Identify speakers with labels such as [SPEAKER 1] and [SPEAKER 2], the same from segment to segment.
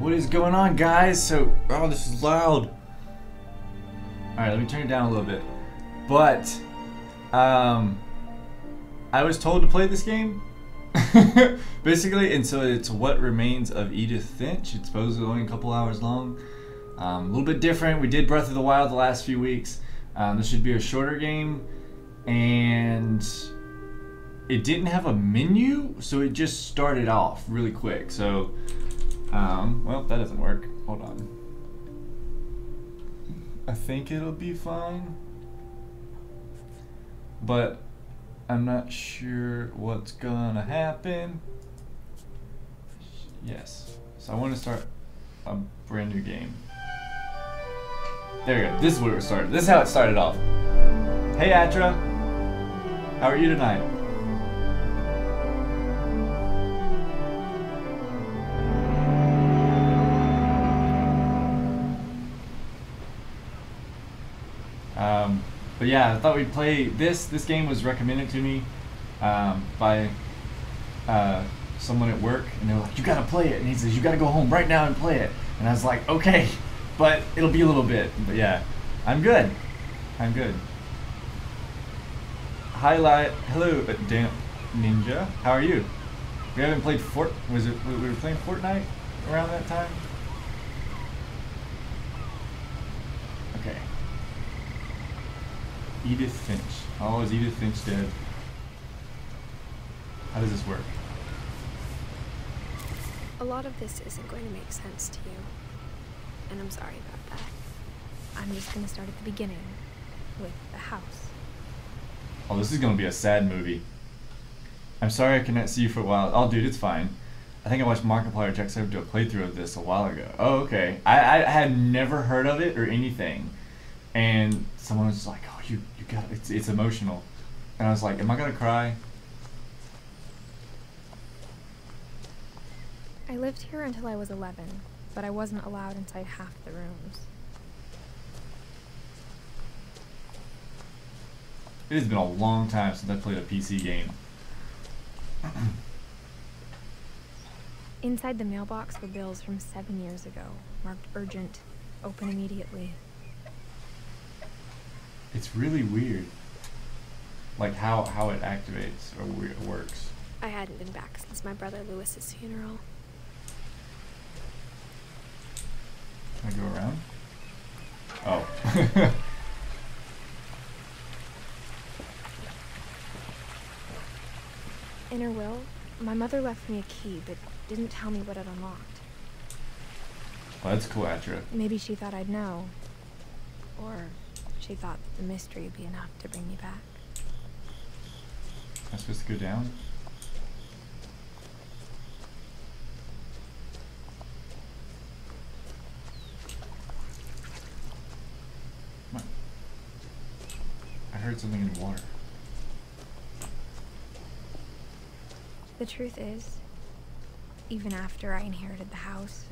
[SPEAKER 1] What is going on, guys? So, oh, this is loud. Alright, let me turn it down a little bit. But, I was told to play this game. Basically, and so it's What Remains of Edith Finch. It's supposedly only a couple hours long. A little bit different. We did Breath of the Wild the last few weeks. This should be a shorter game. And it didn't have a menu, so it just started off really quick. So, well, that doesn't work. Hold on. I think it'll be fine. But I'm not sure what's gonna happen. Yes. So I want to start a brand new game. There we go. This is where it started. This is how it started off. Hey, Atra. How are you tonight? But yeah, I thought we'd play this. This game was recommended to me by someone at work, and they were like, "You gotta play it." And he says, "You gotta go home right now and play it." And I was like, "Okay, but it'll be a little bit." But yeah, I'm good. I'm good. Hello, Damp Ninja. How are you? We haven't played we were playing Fortnite around that time? Okay. Edith Finch. Oh, is Edith Finch dead? How does this work?
[SPEAKER 2] A lot of this isn't going to make sense to you, and I'm sorry about that. I'm just going to start at the beginning, with the house.
[SPEAKER 1] Oh, this is going to be a sad movie. I'm sorry I cannot see you for a while. Oh, dude, it's fine. I think I watched Markiplier Jack Skype do a playthrough of this a while ago. Oh, okay. I had never heard of it or anything. And someone was like, "Oh, you got it. It's emotional." And I was like, "Am I going to cry?"
[SPEAKER 2] I lived here until I was 11, but I wasn't allowed inside half the rooms.
[SPEAKER 1] It has been a long time since I played a PC game.
[SPEAKER 2] Inside the mailbox were bills from 7 years ago, marked urgent, open immediately.
[SPEAKER 1] It's really weird, like how it activates or works.
[SPEAKER 2] I hadn't been back since my brother Lewis's funeral.
[SPEAKER 1] Can I go around? Oh.
[SPEAKER 2] In her will, my mother left me a key, but didn't tell me what it unlocked.
[SPEAKER 1] Oh, that's cool, Atra.
[SPEAKER 2] Maybe she thought I'd know. Or she thought that the mystery would be enough to bring me back.
[SPEAKER 1] Am I supposed to go down? Come on. I heard something in the water.
[SPEAKER 2] The truth is, even after I inherited the house,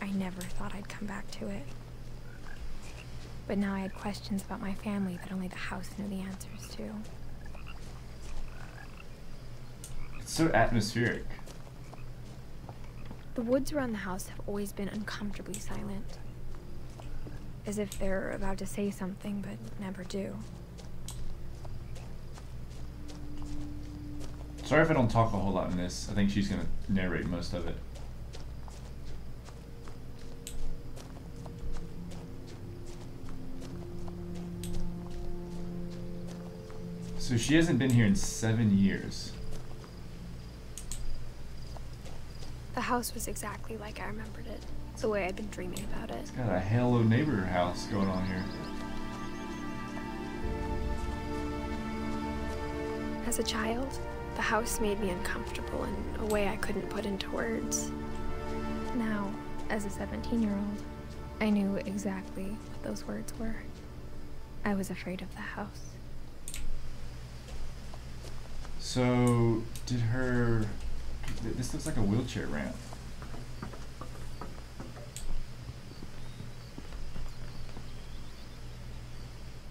[SPEAKER 2] I never thought I'd come back to it. But now I had questions about my family that only the house knew the answers to.
[SPEAKER 1] It's so atmospheric.
[SPEAKER 2] The woods around the house have always been uncomfortably silent. As if they're about to say something, but never do.
[SPEAKER 1] Sorry if I don't talk a whole lot in this. I think she's gonna narrate most of it. So she hasn't been here in 7 years.
[SPEAKER 2] The house was exactly like I remembered it, the way I'd been dreaming about it.
[SPEAKER 1] It's got a Hello Neighbor house going on here.
[SPEAKER 2] As a child, the house made me uncomfortable in a way I couldn't put into words. Now, as a 17-year-old, I knew exactly what those words were. I was afraid of the house.
[SPEAKER 1] So, did her... This looks like a wheelchair ramp.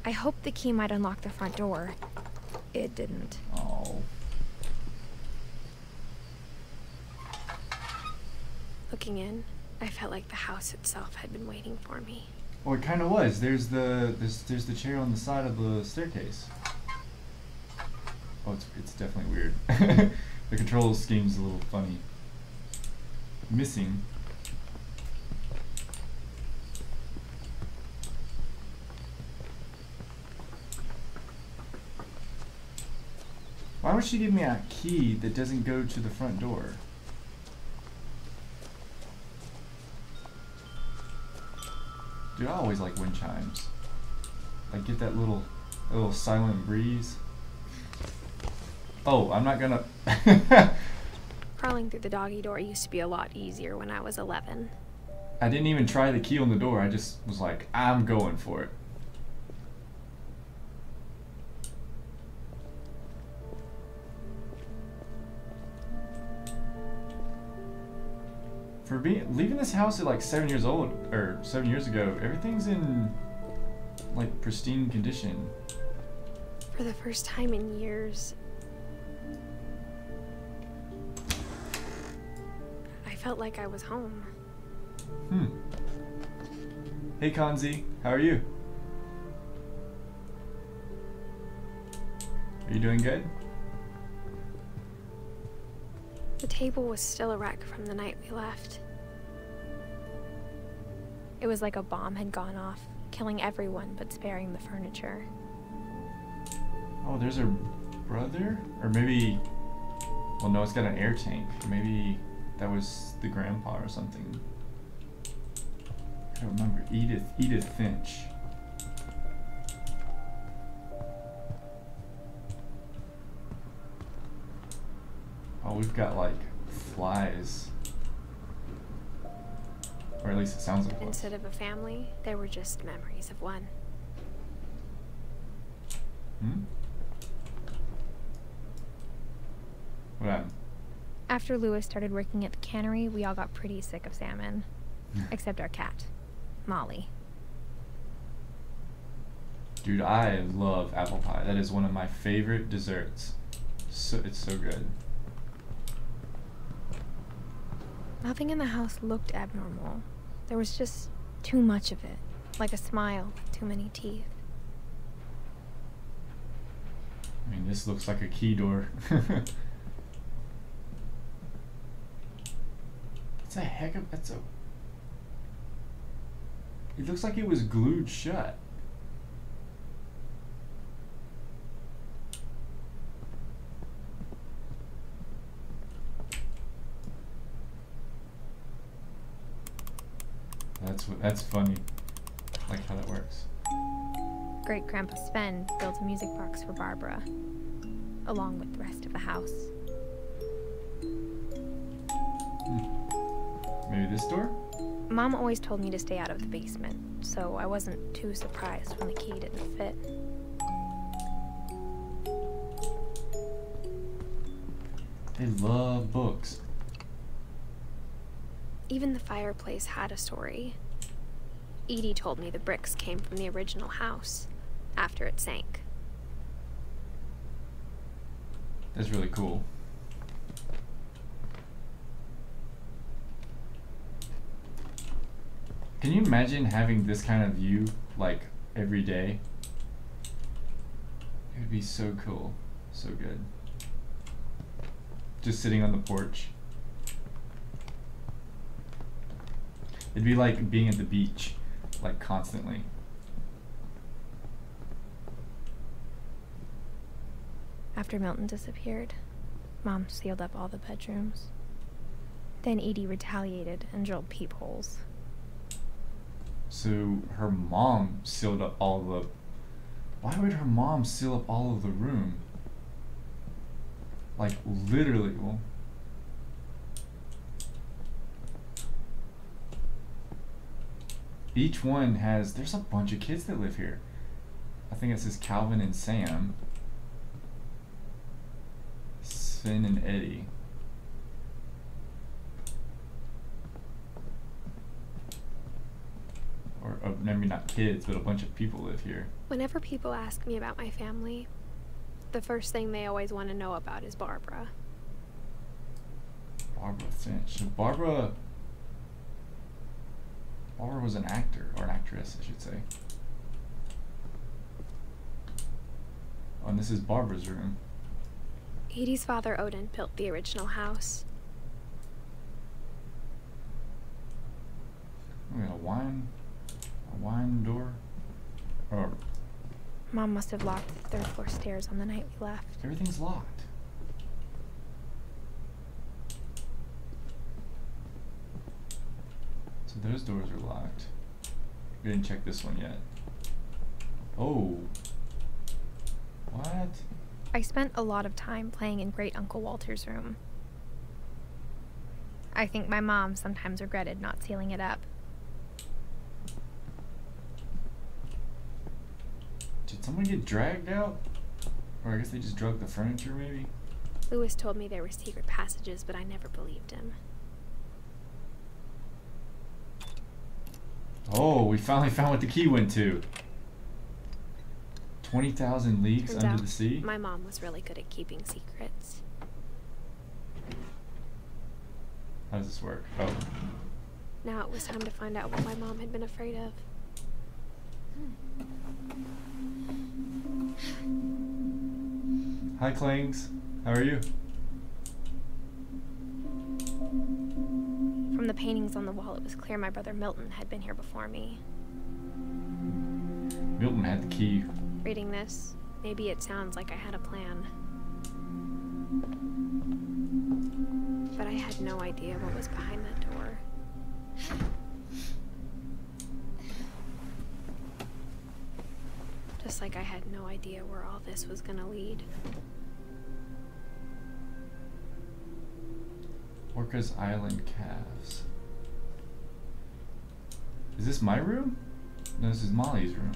[SPEAKER 2] I hoped the key might unlock the front door. It didn't.
[SPEAKER 1] Oh.
[SPEAKER 2] Looking in, I felt like the house itself had been waiting for me.
[SPEAKER 1] Well, it kind of was. There's the chair on the side of the staircase. Oh, it's definitely weird. The control scheme's a little funny. Missing. Why would she give me a key that doesn't go to the front door? Dude, I always like wind chimes. Like, get that little silent breeze. Oh, I'm not gonna...
[SPEAKER 2] Crawling through the doggy door used to be a lot easier when I was 11.
[SPEAKER 1] I didn't even try the key on the door. I just was like, I'm going for it. For leaving this house at like 7 years old, or 7 years ago, everything's in like pristine condition.
[SPEAKER 2] For the first time in years, I felt like I was home.
[SPEAKER 1] Hey Kanzi, how are you? Are you doing good?
[SPEAKER 2] The table was still a wreck from the night we left. It was like a bomb had gone off, killing everyone but sparing the furniture.
[SPEAKER 1] Oh, there's her brother? Or maybe... Well, no, it's got an air tank. Maybe that was the grandpa or something. I don't remember. Edith Finch. Oh, we've got like flies. Or at least it sounds like flies.
[SPEAKER 2] Instead of a family, there were just memories of one.
[SPEAKER 1] What happened?
[SPEAKER 2] After Lewis started working at the cannery, we all got pretty sick of salmon. Except our cat, Molly.
[SPEAKER 1] Dude, I love apple pie. That is one of my favorite desserts. It's so good.
[SPEAKER 2] Nothing in the house looked abnormal. There was just too much of it. Like a smile with too many teeth.
[SPEAKER 1] I mean, this looks like a key door. It looks like it was glued shut. That's funny. I like how that works.
[SPEAKER 2] Great Grandpa Sven built a music box for Barbara, along with the rest of the house.
[SPEAKER 1] Maybe this door?
[SPEAKER 2] Mom always told me to stay out of the basement, so I wasn't too surprised when the key didn't fit.
[SPEAKER 1] They love books.
[SPEAKER 2] Even the fireplace had a story. Edie told me the bricks came from the original house, after it sank.
[SPEAKER 1] That's really cool. Can you imagine having this kind of view, like, every day? It would be so cool. So good. Just sitting on the porch. It'd be like being at the beach, like, constantly.
[SPEAKER 2] After Milton disappeared, Mom sealed up all the bedrooms. Then Edie retaliated and drilled peepholes.
[SPEAKER 1] So her mom sealed up all the... Why would her mom seal up all of the room? Like, literally, well... Each one has... There's a bunch of kids that live here. I think it says Calvin and Sam. Sven and Eddie. Or maybe not kids, but a bunch of people live here.
[SPEAKER 2] Whenever people ask me about my family, the first thing they always want to know about is Barbara.
[SPEAKER 1] Barbara Finch. So Barbara... Barbara was an actor, or an actress, I should say. Oh, and this is Barbara's room.
[SPEAKER 2] Edie's father, Odin, built the original house.
[SPEAKER 1] We got a wine door. Or
[SPEAKER 2] Mom must have locked the third floor stairs on the night we left.
[SPEAKER 1] everything's locked. So those doors are locked. We didn't check this one yet. Oh. What?
[SPEAKER 2] I spent a lot of time playing in Great Uncle Walter's room. I think my mom sometimes regretted not sealing it up.
[SPEAKER 1] Did someone get dragged out? Or I guess they just drug the furniture, maybe?
[SPEAKER 2] Lewis told me there were secret passages, but I never believed him.
[SPEAKER 1] Oh, we finally found what the key went to. 20,000 leagues
[SPEAKER 2] Turns
[SPEAKER 1] under
[SPEAKER 2] out
[SPEAKER 1] the sea?
[SPEAKER 2] my mom was really good at keeping secrets.
[SPEAKER 1] How does this work? Oh.
[SPEAKER 2] Now it was time to find out what my mom had been afraid of.
[SPEAKER 1] Hi, Clings. How are you?
[SPEAKER 2] From the paintings on the wall, it was clear my brother Milton had been here before me.
[SPEAKER 1] Milton had the key.
[SPEAKER 2] Reading this, maybe it sounds like I had a plan. But I had no idea what was behind that door. Just like I had no idea where all this was gonna lead.
[SPEAKER 1] Orca's Island Calves. Is this my room? No, this is Molly's room.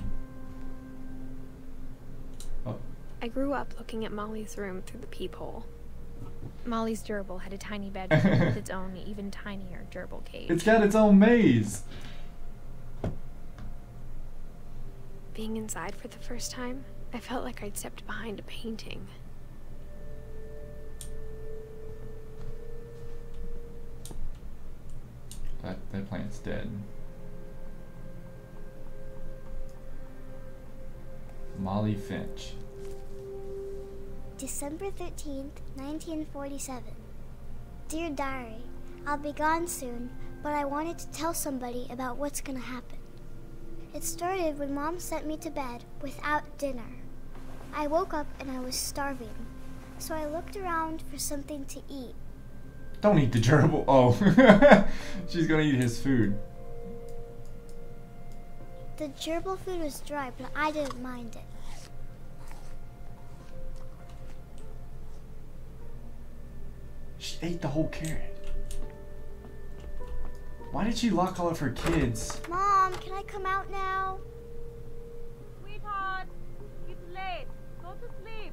[SPEAKER 1] Oh.
[SPEAKER 2] I grew up looking at Molly's room through the peephole. Molly's gerbil had a tiny bedroom with its own even tinier gerbil cage.
[SPEAKER 1] It's got its own maze.
[SPEAKER 2] Being inside for the first time, I felt like I'd stepped behind a painting.
[SPEAKER 1] That plant's dead. Molly Finch.
[SPEAKER 3] December 13th, 1947. Dear Diary, I'll be gone soon, but I wanted to tell somebody about what's gonna happen. It started when Mom sent me to bed without dinner. I woke up and I was starving, so I looked around for something to eat.
[SPEAKER 1] Don't eat the gerbil. Oh. She's gonna eat his food.
[SPEAKER 3] The gerbil food was dry, but I didn't mind it.
[SPEAKER 1] She ate the whole carrot. Why did she lock all of her kids?
[SPEAKER 3] Mom, can I come out now?
[SPEAKER 4] Sweetheart, it's late. Go to sleep.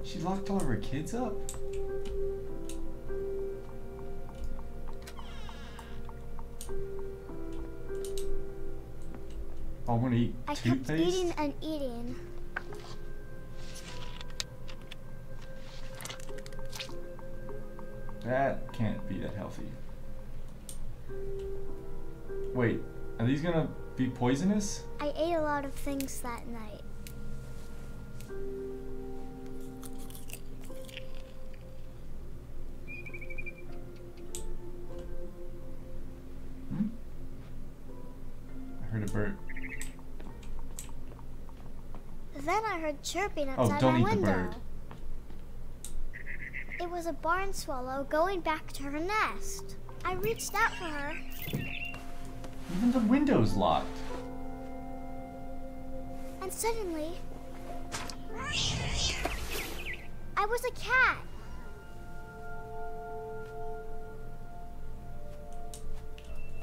[SPEAKER 1] She locked all of her kids up? Oh, I'm gonna eat
[SPEAKER 3] I
[SPEAKER 1] toothpaste?
[SPEAKER 3] kept eating and eating.
[SPEAKER 1] That can't be that healthy. Wait, are these gonna be poisonous?
[SPEAKER 3] I ate a lot of things that night.
[SPEAKER 1] Hmm? I heard a bird.
[SPEAKER 3] Then I heard chirping
[SPEAKER 1] Oh,
[SPEAKER 3] outside
[SPEAKER 1] don't
[SPEAKER 3] my
[SPEAKER 1] eat the
[SPEAKER 3] window.
[SPEAKER 1] bird.
[SPEAKER 3] It was a barn swallow going back to her nest. I reached out for her.
[SPEAKER 1] Even the window's locked.
[SPEAKER 3] And suddenly, I was a cat.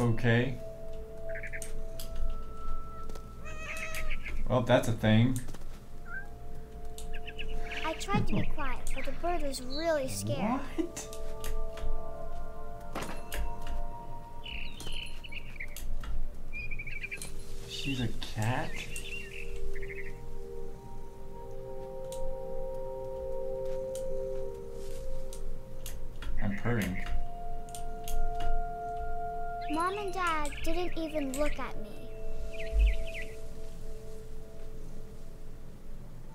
[SPEAKER 1] Okay. Well, that's a thing.
[SPEAKER 3] I tried to be quiet, but the bird was really scared.
[SPEAKER 1] What? She's a cat? I'm purring.
[SPEAKER 3] Mom and Dad didn't even look at me.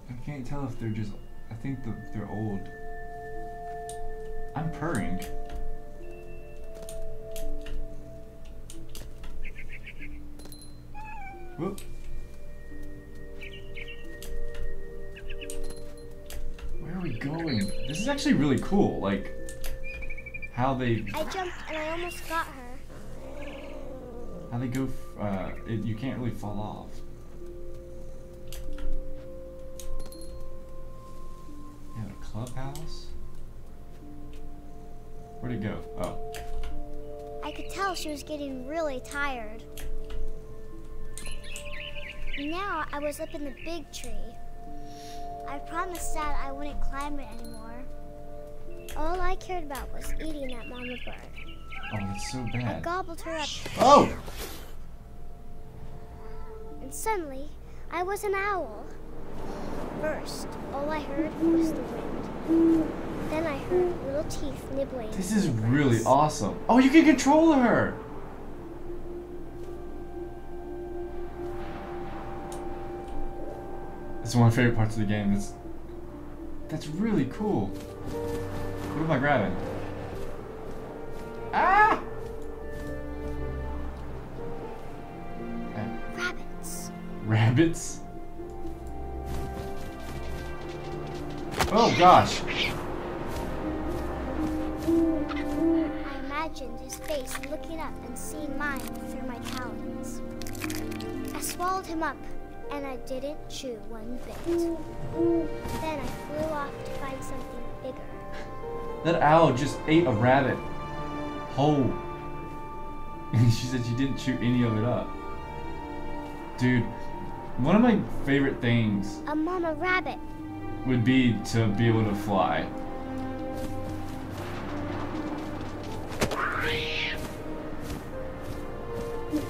[SPEAKER 1] I can't tell if they're just... I think they're old. I'm purring. Whoop. Where are we going? This is actually really cool. Like, how they...
[SPEAKER 3] I jumped and I almost got her.
[SPEAKER 1] How they go... you can't really fall off. Yeah, a clubhouse? Where'd it go? Oh.
[SPEAKER 3] I could tell she was getting really tired. Now I was up in the big tree. I promised Dad I wouldn't climb it anymore. All I cared about was eating that mama bird.
[SPEAKER 1] Oh, that's so
[SPEAKER 3] I
[SPEAKER 1] bad.
[SPEAKER 3] gobbled her up,
[SPEAKER 1] Oh!
[SPEAKER 3] and suddenly I was an owl. First, all I heard was the wind. Then I heard little teeth nibbling.
[SPEAKER 1] This is
[SPEAKER 3] the
[SPEAKER 1] really
[SPEAKER 3] grass.
[SPEAKER 1] awesome. Oh, you can control her! It's one of my favorite parts of the game. That's really cool. What am I grabbing? Ah!
[SPEAKER 3] Rabbits.
[SPEAKER 1] Rabbits? Oh gosh!
[SPEAKER 3] I imagined his face looking up and seeing mine through my talons. I swallowed him up, and I didn't chew one bit. Then I flew off to find something bigger.
[SPEAKER 1] That owl just ate a rabbit whole. And she said she didn't chew any of it up. Dude, one of my favorite things
[SPEAKER 3] A mama rabbit.
[SPEAKER 1] would be to be able to fly.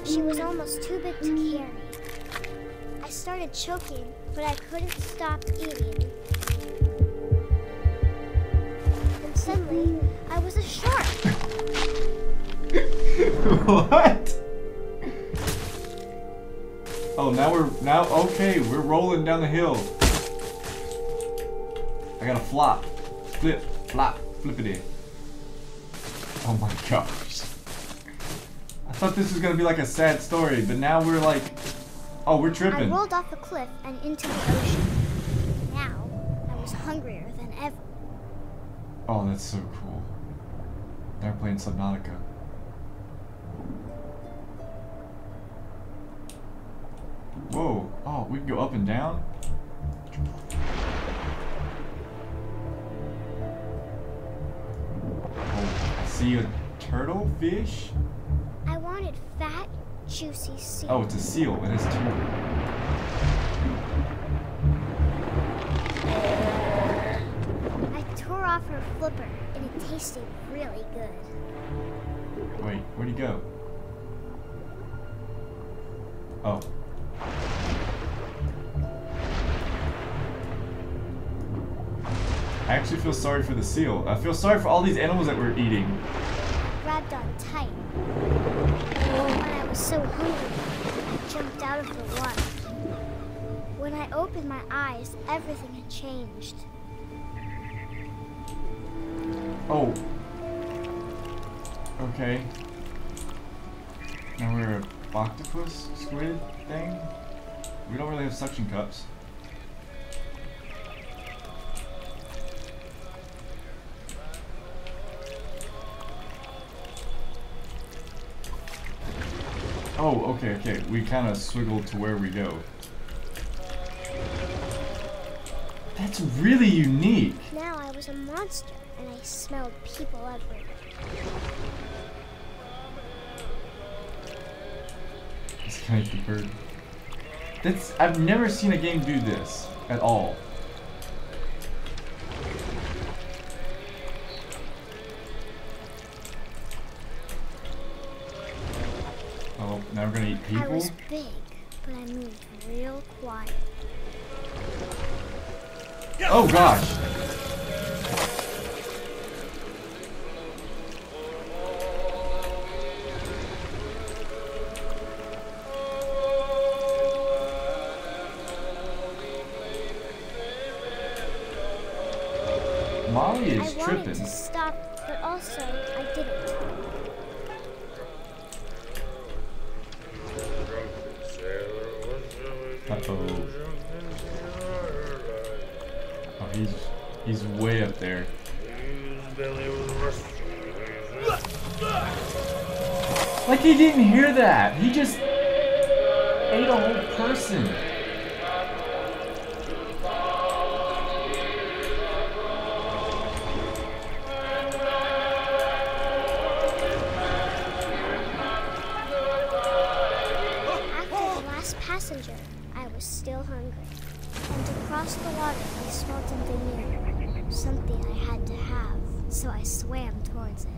[SPEAKER 3] She was almost too big to carry. I started choking, but I couldn't stop eating. And suddenly, I was a shark.
[SPEAKER 1] What? Oh, okay, we're rolling down the hill. I gotta flop. Flip, flop, flippity. Oh my gosh. I thought this was gonna be like a sad story, but now we're like, oh, we're
[SPEAKER 3] I
[SPEAKER 1] tripping.
[SPEAKER 3] rolled off a cliff and into the ocean. Now, I was hungrier than ever.
[SPEAKER 1] Oh, that's so cool. They're playing Subnautica. Whoa. Oh, we can go up and down? Oh, I see a turtle fish?
[SPEAKER 3] I wanted fat, juicy sea.
[SPEAKER 1] Oh, it's a seal. It has two.
[SPEAKER 3] I tore off her flipper, and it tasted really good.
[SPEAKER 1] Wait, where'd he go? Oh. I actually feel sorry for the seal. I feel sorry for all these animals that we're eating.
[SPEAKER 3] Grabbed on tight. When I was so hungry, I jumped out of the water. When I opened my eyes, everything had changed.
[SPEAKER 1] Oh. Okay. Now we're a octopus squid thing. We don't really have suction cups. Oh, okay. We kind of swiggled to where we go. That's really unique.
[SPEAKER 3] Now I was a monster, and I smelled people everywhere.
[SPEAKER 1] It's kind of the bird. I've never seen a game do this at all. Oh, now we're gonna eat people?
[SPEAKER 3] I was big, but I moved real quiet.
[SPEAKER 1] Oh gosh! Molly is
[SPEAKER 3] I wanted
[SPEAKER 1] tripping.
[SPEAKER 3] to stop, but also I didn't.
[SPEAKER 1] Uh-oh. Oh, he's way up there. Like he didn't hear that. He just ate a whole person.
[SPEAKER 3] After the last passenger, I was still hungry. And to cross the water, I smelled something new. Something I had to have, so I swam towards it.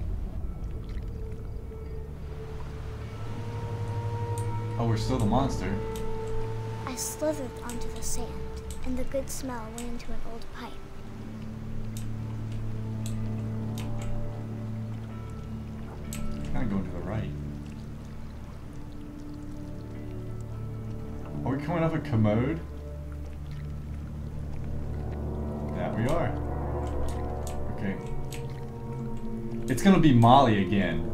[SPEAKER 1] Oh, we're still the monster.
[SPEAKER 3] I slithered onto the sand, and the good smell went into an old pipe.
[SPEAKER 1] Kind of going to the right. Are we coming up a commode? That we are. Okay. It's gonna be Molly again.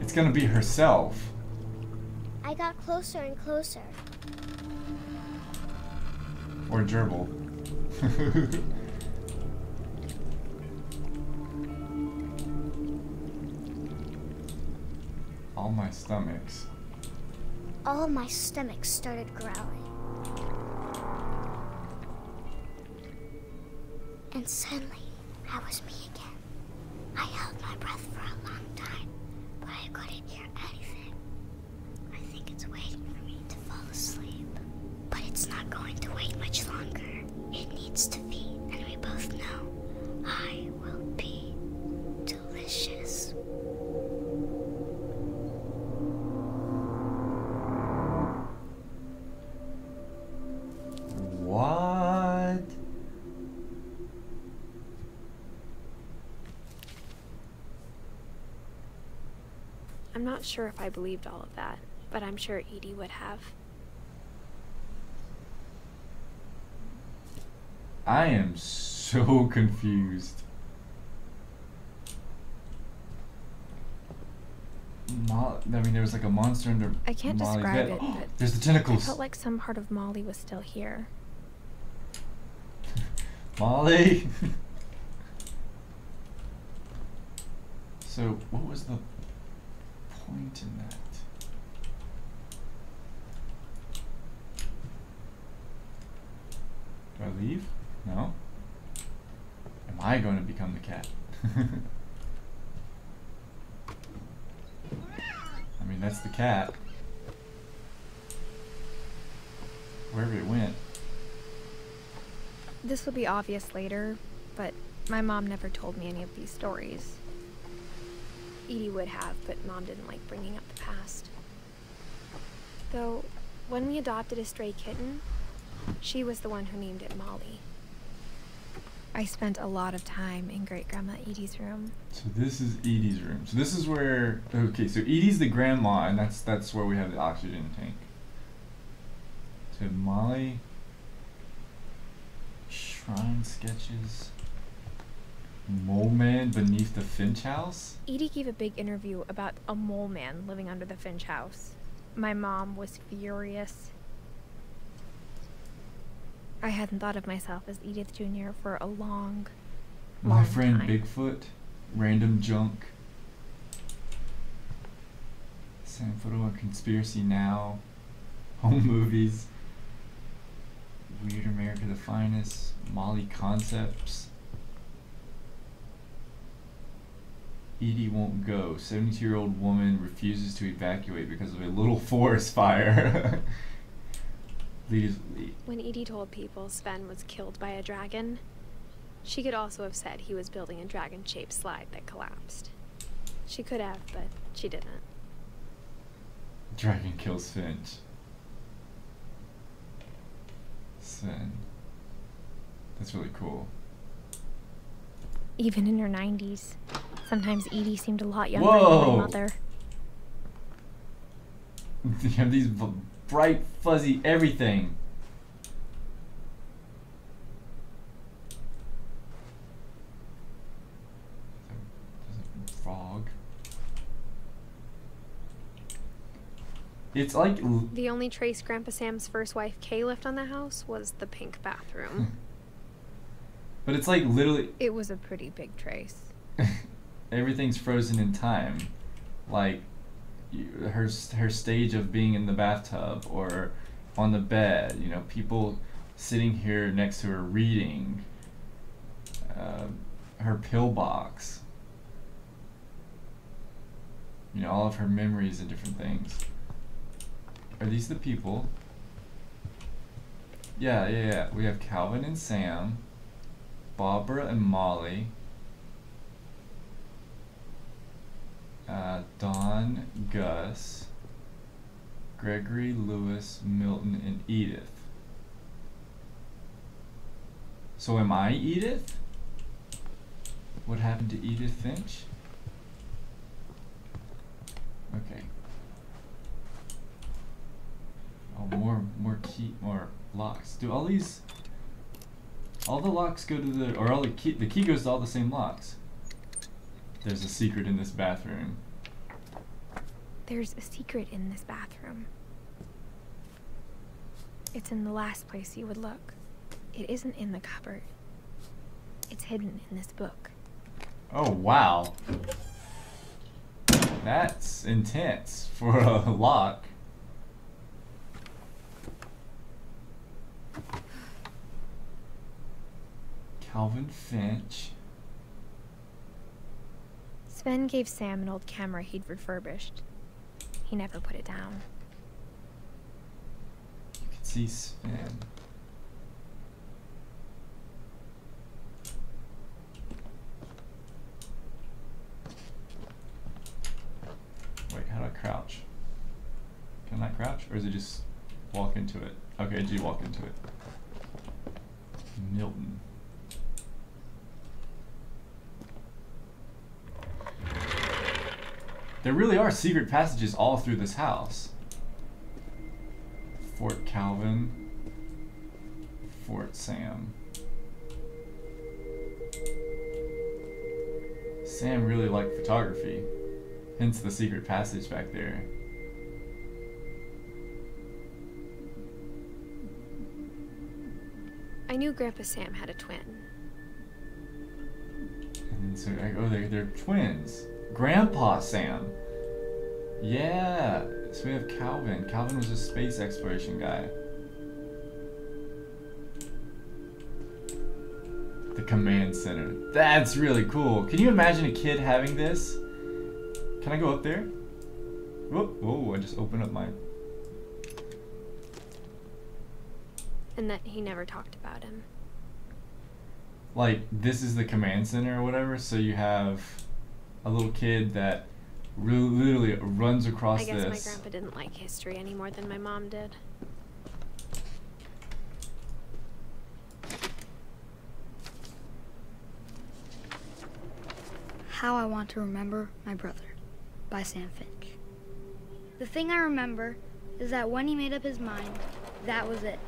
[SPEAKER 1] It's gonna be herself.
[SPEAKER 3] I got closer and closer.
[SPEAKER 1] Or gerbil. All my stomachs.
[SPEAKER 3] All my stomach started growling. And suddenly, I was me again. I held my breath for a long time, but I couldn't hear anything. I think it's waiting for me to fall asleep. But it's not going to wait much longer. It needs to feed, and we both know I will be delicious.
[SPEAKER 1] What?
[SPEAKER 2] I'm not sure if I believed all of that, but I'm sure Edie would have.
[SPEAKER 1] I am so confused. I mean, there was like a monster under
[SPEAKER 2] I can't
[SPEAKER 1] Molly's
[SPEAKER 2] describe
[SPEAKER 1] bed.
[SPEAKER 2] it, but
[SPEAKER 1] There's the
[SPEAKER 2] I
[SPEAKER 1] tentacles.
[SPEAKER 2] felt like some part of Molly was still here.
[SPEAKER 1] Molly. So, what was the point in that? Do I leave? No. Am I going to become the cat? I mean, that's the cat. Wherever it went.
[SPEAKER 2] This will be obvious later, but my mom never told me any of these stories. Edie would have, but Mom didn't like bringing up the past. Though, when we adopted a stray kitten, she was the one who named it Molly. I spent a lot of time in Great-Grandma Edie's room.
[SPEAKER 1] So this is Edie's room. So this is where, okay, so Edie's the grandma, and that's where we have the oxygen tank. So Molly, shrine sketches, mole man beneath the Finch house.
[SPEAKER 2] Edie gave a big interview about a mole man living under the Finch house. My mom was furious. I hadn't thought of myself as Edith Jr. for a long
[SPEAKER 1] My
[SPEAKER 2] long
[SPEAKER 1] friend
[SPEAKER 2] time.
[SPEAKER 1] Bigfoot, random junk. Sam photo on Conspiracy Now, home movies, Weird America the Finest, Molly Concepts. Edie won't go. 72-year-old woman refuses to evacuate because of a little forest fire.
[SPEAKER 2] When Edie told people Sven was killed by a dragon, she could also have said he was building a dragon-shaped slide that collapsed. She could have, but she didn't.
[SPEAKER 1] Dragon kills Finch. Sven. That's really cool.
[SPEAKER 2] Even in her 90s, sometimes Edie seemed a lot younger
[SPEAKER 1] Whoa.
[SPEAKER 2] than my mother.
[SPEAKER 1] You have these bright, fuzzy everything. It's like...
[SPEAKER 2] The only trace Grandpa Sam's first wife, Kay, left on the house was the pink bathroom.
[SPEAKER 1] But it's like literally...
[SPEAKER 2] It was a pretty big trace.
[SPEAKER 1] Everything's frozen in time. Like, her stage of being in the bathtub or on the bed, you know, people sitting here next to her reading, her pillbox, you know, all of her memories and different things. Are these the people? Yeah. We have Calvin and Sam, Barbara and Molly, Don, Gus, Gregory, Lewis, Milton, and Edith. So am I Edith? What happened to Edith Finch? Okay. Oh, more locks. Do all the locks go to the, or the key goes to all the same locks? There's a secret in this bathroom.
[SPEAKER 2] There's a secret in this bathroom. It's in the last place you would look. It isn't in the cupboard. It's hidden in this book.
[SPEAKER 1] Oh, wow. That's intense for a lock. Calvin Finch.
[SPEAKER 2] Sven gave Sam an old camera he'd refurbished. He never put it down.
[SPEAKER 1] You can see Sven. Wait, how do I crouch? Can I crouch? Or is it just walk into it? Okay, do you walk into it? Milton. There really are secret passages all through this house. Fort Calvin, Fort Sam. Sam really liked photography, hence the secret passage back there.
[SPEAKER 2] I knew Grandpa Sam had a twin.
[SPEAKER 1] And so, oh, they're twins. Grandpa Sam. Yeah. So we have Calvin. Calvin was a space exploration guy. The command center. That's really cool. Can you imagine a kid having this? Can I go up there? Whoa, I just opened up my...
[SPEAKER 2] And that he never talked about him.
[SPEAKER 1] Like, this is the command center or whatever, so you have a little kid that literally runs across this.
[SPEAKER 2] I guess my grandpa didn't like history any more than my mom did.
[SPEAKER 5] How I Want to Remember My Brother by Sam Finch. The thing I remember is that when he made up his mind, that was it.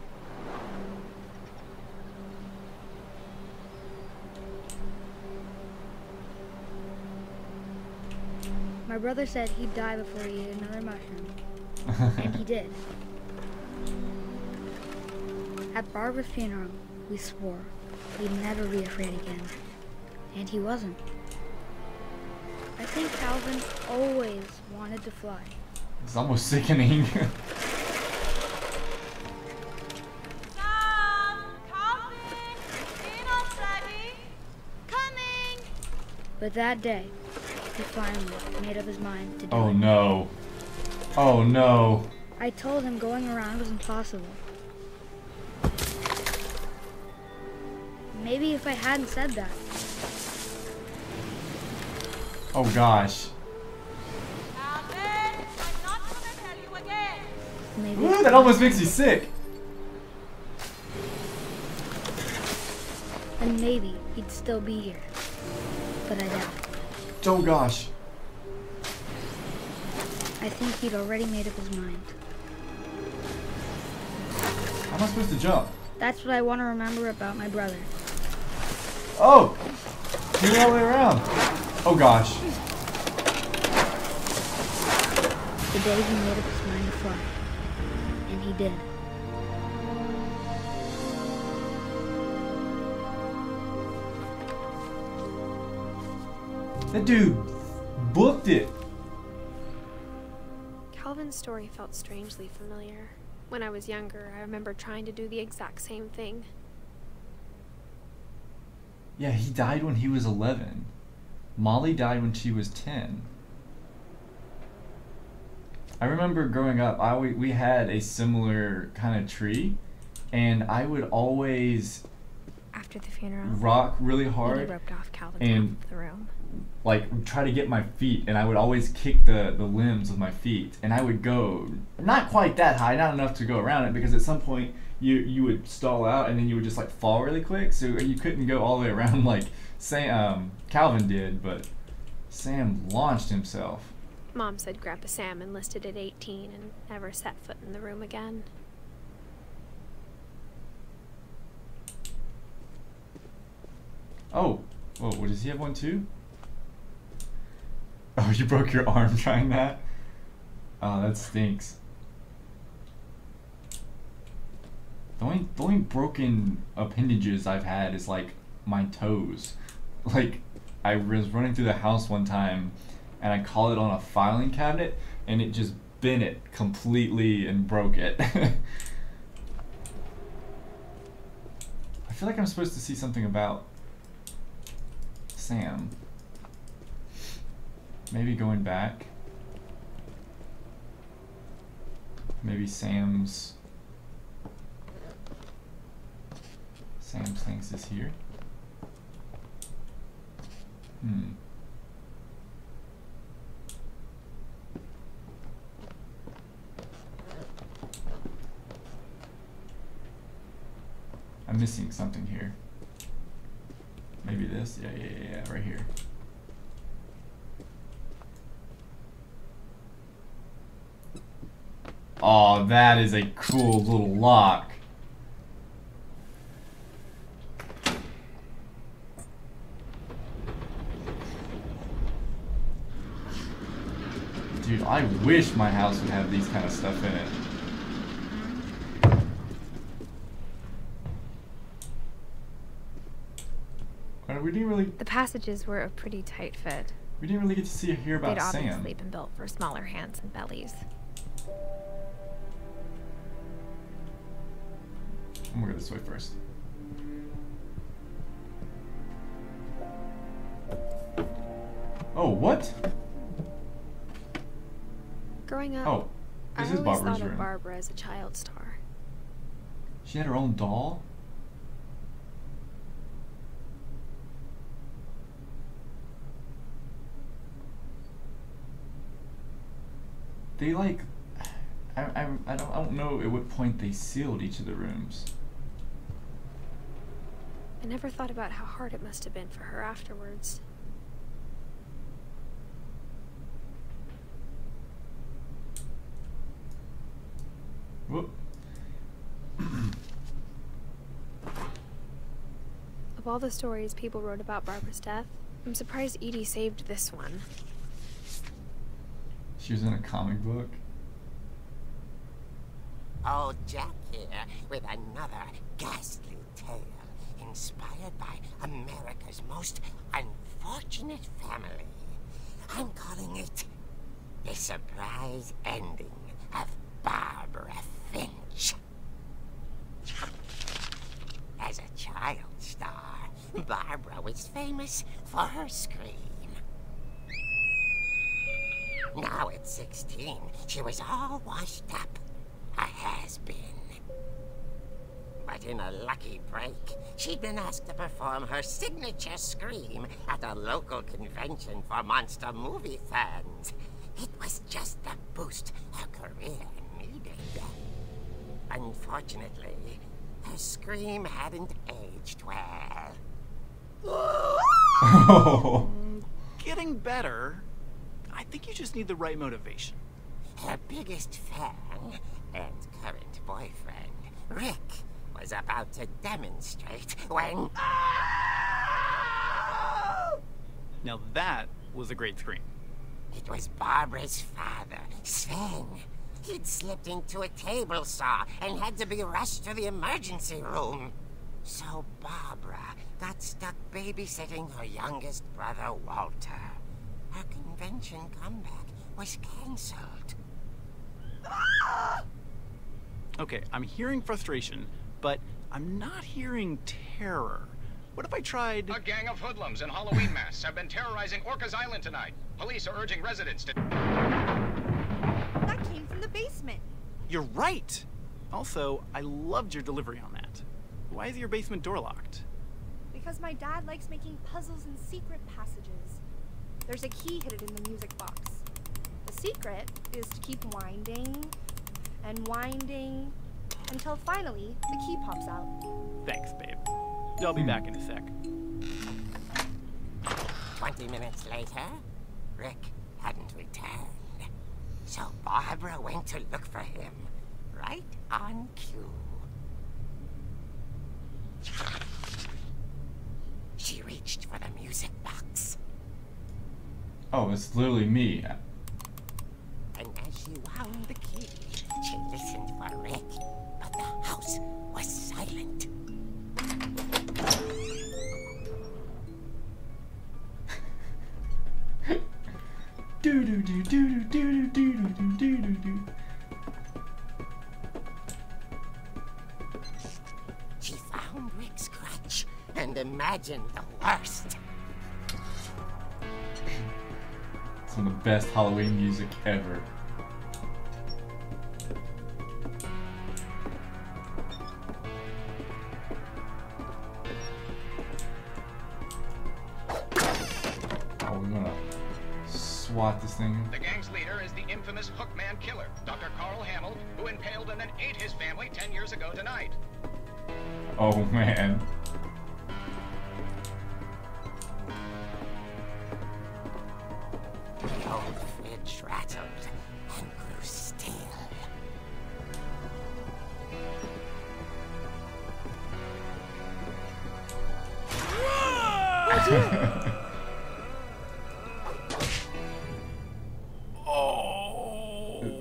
[SPEAKER 5] My brother said he'd die before he ate another mushroom, and he did. At Barbara's funeral, we swore we'd never be afraid again, and he wasn't. I think Calvin always wanted to fly.
[SPEAKER 1] It's almost sickening.
[SPEAKER 5] But that day, he finally made up his mind to do it.
[SPEAKER 1] Oh no. Oh no.
[SPEAKER 5] I told him going around was impossible. Maybe if I hadn't said that.
[SPEAKER 1] Oh gosh.
[SPEAKER 4] Calvin, I'm not gonna tell you again.
[SPEAKER 5] Maybe
[SPEAKER 1] Ooh, that almost makes me sick.
[SPEAKER 5] And maybe he'd still be here. But I doubt it.
[SPEAKER 1] Oh gosh.
[SPEAKER 5] I think he'd already made up his mind.
[SPEAKER 1] How am I supposed to jump?
[SPEAKER 5] That's what I want to remember about my brother.
[SPEAKER 1] Oh! He went all the way around. Oh gosh.
[SPEAKER 5] The day he made up his mind to fly. did.
[SPEAKER 1] That dude booked it.
[SPEAKER 2] Calvin's story felt strangely familiar. When I was younger, I remember trying to do the exact same thing.
[SPEAKER 1] Yeah, he died when he was 11. Molly died when she was 10. I remember growing up, we had a similar kind of tree, and I would always
[SPEAKER 2] After the funeral,
[SPEAKER 1] rock really
[SPEAKER 2] Edie
[SPEAKER 1] hard
[SPEAKER 2] roped off Calvin's
[SPEAKER 1] and
[SPEAKER 2] half of the room.
[SPEAKER 1] like try to get my feet, and I would always kick the limbs with my feet, and I would go not quite that high, not enough to go around it, because at some point you would stall out and then you would just like fall really quick, so you couldn't go all the way around like Calvin did, but Sam launched himself.
[SPEAKER 2] Mom said Grandpa Sam enlisted at 18 and never set foot in the room again.
[SPEAKER 1] Oh, whoa, what, does he have one too? Oh, you broke your arm trying that? Oh, that stinks. The only broken appendages I've had is like my toes. Like, I was running through the house one time and I caught it on a filing cabinet and it just bent it completely and broke it. I feel like I'm supposed to see something about Sam. Maybe going back. Maybe Sam's things is here. I'm missing something here. Maybe this? Yeah, right here. Oh, that is a cool little lock. Dude, I wish my house would have these kind of stuff in it. We didn't really...
[SPEAKER 2] The passages were a pretty tight fit.
[SPEAKER 1] We didn't really get to see or hear about Sam.
[SPEAKER 2] They'd obviously been built for smaller hands and bellies.
[SPEAKER 1] I'm gonna go this way first. Oh, what?
[SPEAKER 2] Growing up,
[SPEAKER 1] Oh,
[SPEAKER 2] I
[SPEAKER 1] this is
[SPEAKER 2] always
[SPEAKER 1] Barbara's
[SPEAKER 2] thought of
[SPEAKER 1] room.
[SPEAKER 2] Barbara as a child star.
[SPEAKER 1] She had her own doll? They like, I don't know at what point they sealed each of the rooms.
[SPEAKER 2] I never thought about how hard it must have been for her afterwards.
[SPEAKER 1] Whoop.
[SPEAKER 2] Of all the stories people wrote about Barbara's death, I'm surprised Edie saved this one.
[SPEAKER 1] She was in a comic book.
[SPEAKER 6] Old Jack here with another ghastly tale inspired by America's most unfortunate family. I'm calling it The Surprise Ending of Barbara Finch. As a child star, Barbara was famous for her scream. Now at 16, she was all washed up, a has-been. But in a lucky break, she'd been asked to perform her signature scream at a local convention for monster movie fans. It was just the boost her career needed. Unfortunately, her scream hadn't aged well.
[SPEAKER 7] Getting better. I think you just need the right motivation.
[SPEAKER 6] Her biggest fan and current boyfriend, Rick, was about to demonstrate when...
[SPEAKER 7] Now that was a great scream.
[SPEAKER 6] It was Barbara's father, Sven. He'd slipped into a table saw and had to be rushed to the emergency room. So Barbara got stuck babysitting her youngest brother, Walter. Her convention comeback was cancelled.
[SPEAKER 7] Okay, I'm hearing frustration, but I'm not hearing terror. What if I tried...
[SPEAKER 8] A gang of hoodlums in Halloween masks have been terrorizing Orcas Island tonight. Police are urging residents to...
[SPEAKER 4] That came from the basement.
[SPEAKER 7] You're right! Also, I loved your delivery on that. Why is your basement door locked?
[SPEAKER 4] Because my dad likes making puzzles and secret passages. There's a key hidden in the music box. The secret is to keep winding and winding until finally the key pops out.
[SPEAKER 7] Thanks, babe. I'll be back in a sec.
[SPEAKER 6] 20 minutes later, Rick hadn't returned. So Barbara went to look for him, right on cue. She reached for the music box.
[SPEAKER 1] Oh, it's literally me.
[SPEAKER 6] And as she wound the key, she listened for Rick, but the house was silent.
[SPEAKER 1] Do do do do do do do do do do do.
[SPEAKER 6] She found Rick's crutch and imagined the worst.
[SPEAKER 1] It's one of the best Halloween music ever. Oh, we're gonna swat this thing.
[SPEAKER 8] The gang's leader is the infamous Hookman killer, Dr. Carl Hamill, who impaled and then ate his family 10 years ago tonight.
[SPEAKER 1] Oh man.
[SPEAKER 6] The old fridge rattled and grew still.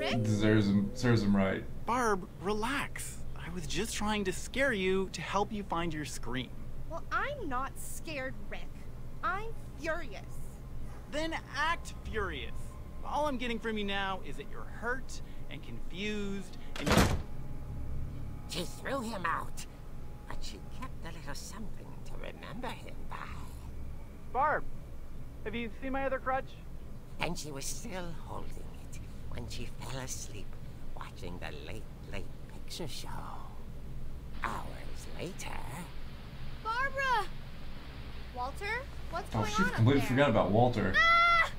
[SPEAKER 1] It serves him right.
[SPEAKER 7] Barb, relax. I was just trying to scare you to help you find your scream.
[SPEAKER 4] Well, I'm not scared, Rick. I'm furious.
[SPEAKER 7] Then act furious. All I'm getting from you now is that you're hurt and confused and
[SPEAKER 6] She threw him out, but she kept a little something to remember him by.
[SPEAKER 7] Barb, have you seen my other crutch?
[SPEAKER 6] And she was still holding it when she fell asleep watching the late picture show. Hours later...
[SPEAKER 4] Barbara! Walter? What's
[SPEAKER 1] Oh,
[SPEAKER 4] going
[SPEAKER 1] she
[SPEAKER 4] on up
[SPEAKER 1] completely
[SPEAKER 4] there?
[SPEAKER 1] forgot about Walter.
[SPEAKER 4] Ah!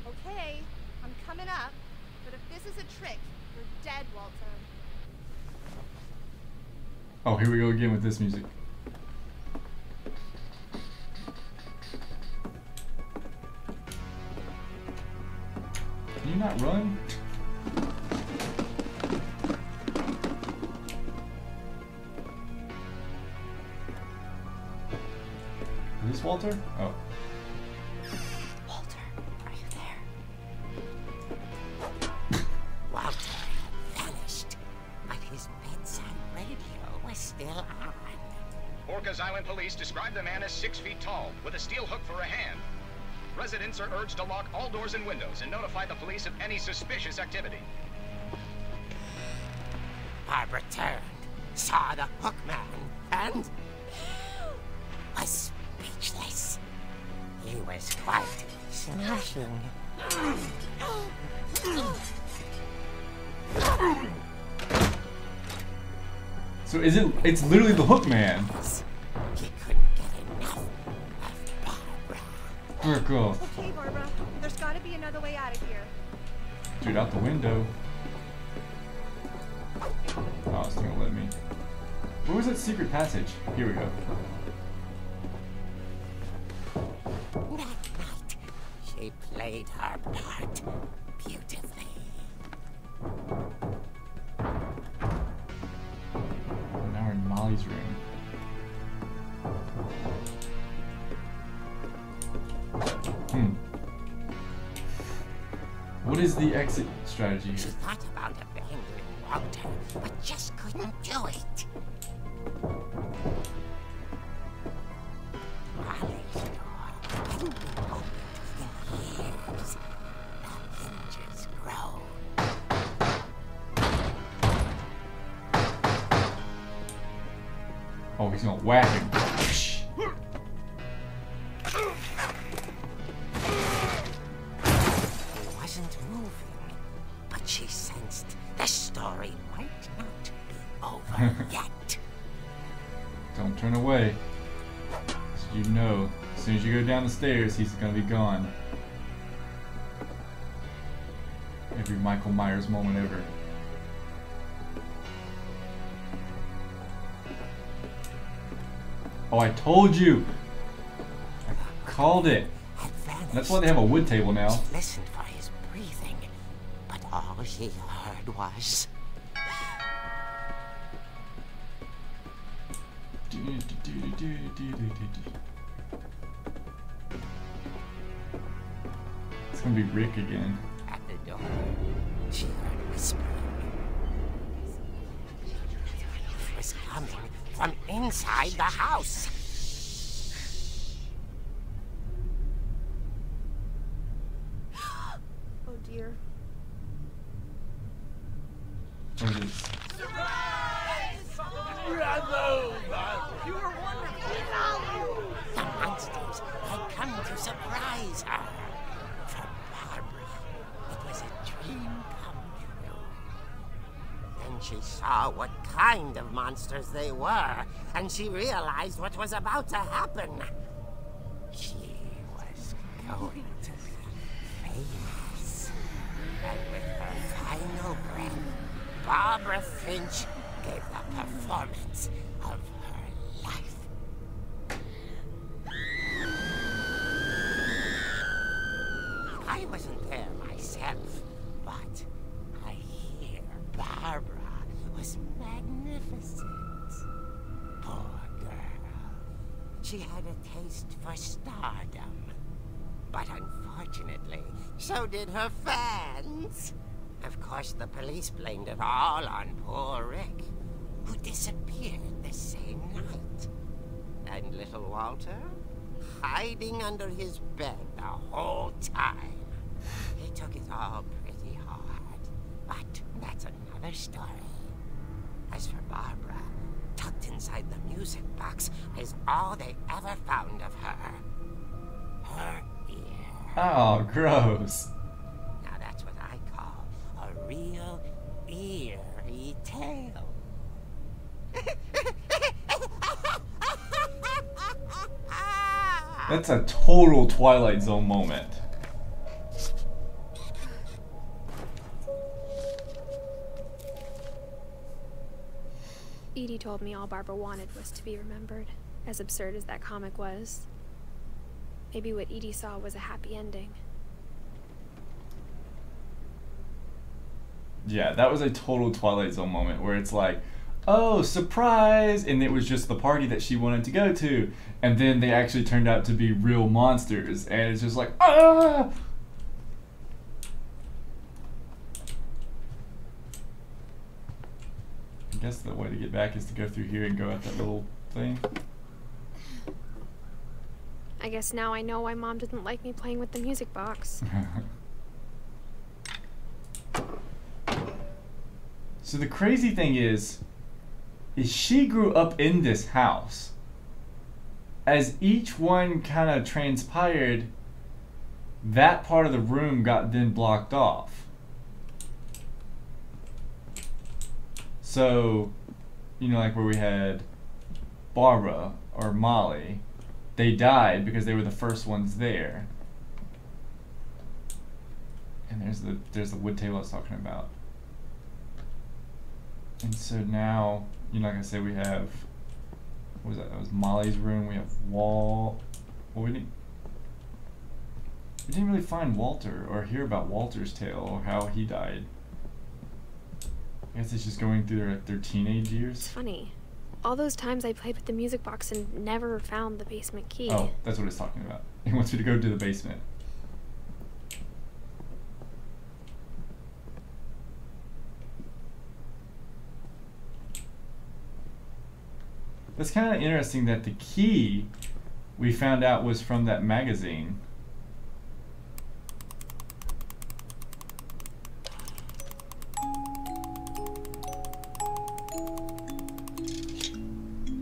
[SPEAKER 4] Okay, I'm coming up, but if this is a trick, you're dead, Walter.
[SPEAKER 1] Oh, here we go again with this music. Can you not run? Is this Walter? Oh.
[SPEAKER 6] Walter, are you there? Walter had vanished, but his bedside radio was still on.
[SPEAKER 8] Orcas Island police describe the man as 6 feet tall, with a steel hook for a hand. Residents are urged to lock all doors and windows and notify the police of any suspicious activity.
[SPEAKER 6] Barbara turned, saw the hook man, and was speechless. He was quite smashing.
[SPEAKER 1] So it's literally the Hook Man.
[SPEAKER 6] He couldn't get enough of Barbara.
[SPEAKER 1] Frick off.
[SPEAKER 4] Okay, Barbara, there's gotta be another way out of here.
[SPEAKER 1] Dude, out the window. Oh, it's not gonna let me. Where was that secret passage? Here we go.
[SPEAKER 6] That night, she played her part beautifully.
[SPEAKER 1] And now we're in Molly's room. What is the exit strategy
[SPEAKER 6] She
[SPEAKER 1] here?
[SPEAKER 6] thought about abandoning Walter, but just couldn't do it. Molly's door hadn't been opened in years. The hinges grow.
[SPEAKER 1] Oh, he's gonna whack him.
[SPEAKER 6] He wasn't moving, but she sensed the story might not be over yet.
[SPEAKER 1] Don't turn away. So you know, as soon as you go down the stairs, he's gonna be gone. Every Michael Myers moment ever. Oh, I told you! I called it! That's why they have a wood table now.
[SPEAKER 6] She listened for his breathing, but all she heard was...
[SPEAKER 1] It's gonna be Rick again.
[SPEAKER 6] At the door, she heard whispering. It was coming from inside the house.
[SPEAKER 4] Oh dear.
[SPEAKER 1] What is it?
[SPEAKER 6] The monsters had come to surprise her. For Barbara, it was a dream come true. Then she saw what kind of monsters they were, and she realized what was about to happen. She was going to be famous. And with her final breath, Barbara Finch gave the performance of her life. I wasn't there myself, but I hear Barbara was magnificent. Poor girl. She had a taste for stardom. But unfortunately, so did her fans. Of course, the police blamed it all on poor Rick, who disappeared the same night. And little Walter, hiding under his bed the whole time. He took it all pretty hard, but that's another story. As for Barbara, tucked inside the music box is all they ever found of her. Her ear.
[SPEAKER 1] Oh, gross.
[SPEAKER 6] Now that's what I call a real eerie tale.
[SPEAKER 1] That's a total Twilight Zone moment.
[SPEAKER 2] Edie told me all Barbara wanted was to be remembered, as absurd as that comic was. Maybe what Edie saw was a happy ending.
[SPEAKER 1] Yeah, that was a total Twilight Zone moment where it's like, oh, surprise! And it was just the party that she wanted to go to. And then they actually turned out to be real monsters. And it's just like, ah! I guess the way to get back is to go through here and go out that little thing.
[SPEAKER 2] I guess now I know why Mom didn't like me playing with the music box.
[SPEAKER 1] So the crazy thing is she grew up in this house. As each one kind of transpired, that part of the room got then blocked off. So, you know, like where we had Barbara or Molly, they died because they were the first ones there. And there's the wood table I was talking about. And so now, you know, like I said, we have, what was that? That was Molly's room. We have Well, we didn't really find Walter or hear about Walter's tale or how he died. I guess it's just going through their teenage years.
[SPEAKER 2] It's funny. All those times I played with the music box and never found the basement key.
[SPEAKER 1] Oh, that's what it's talking about. He wants me to go to the basement. That's kind of interesting that the key we found out was from that magazine.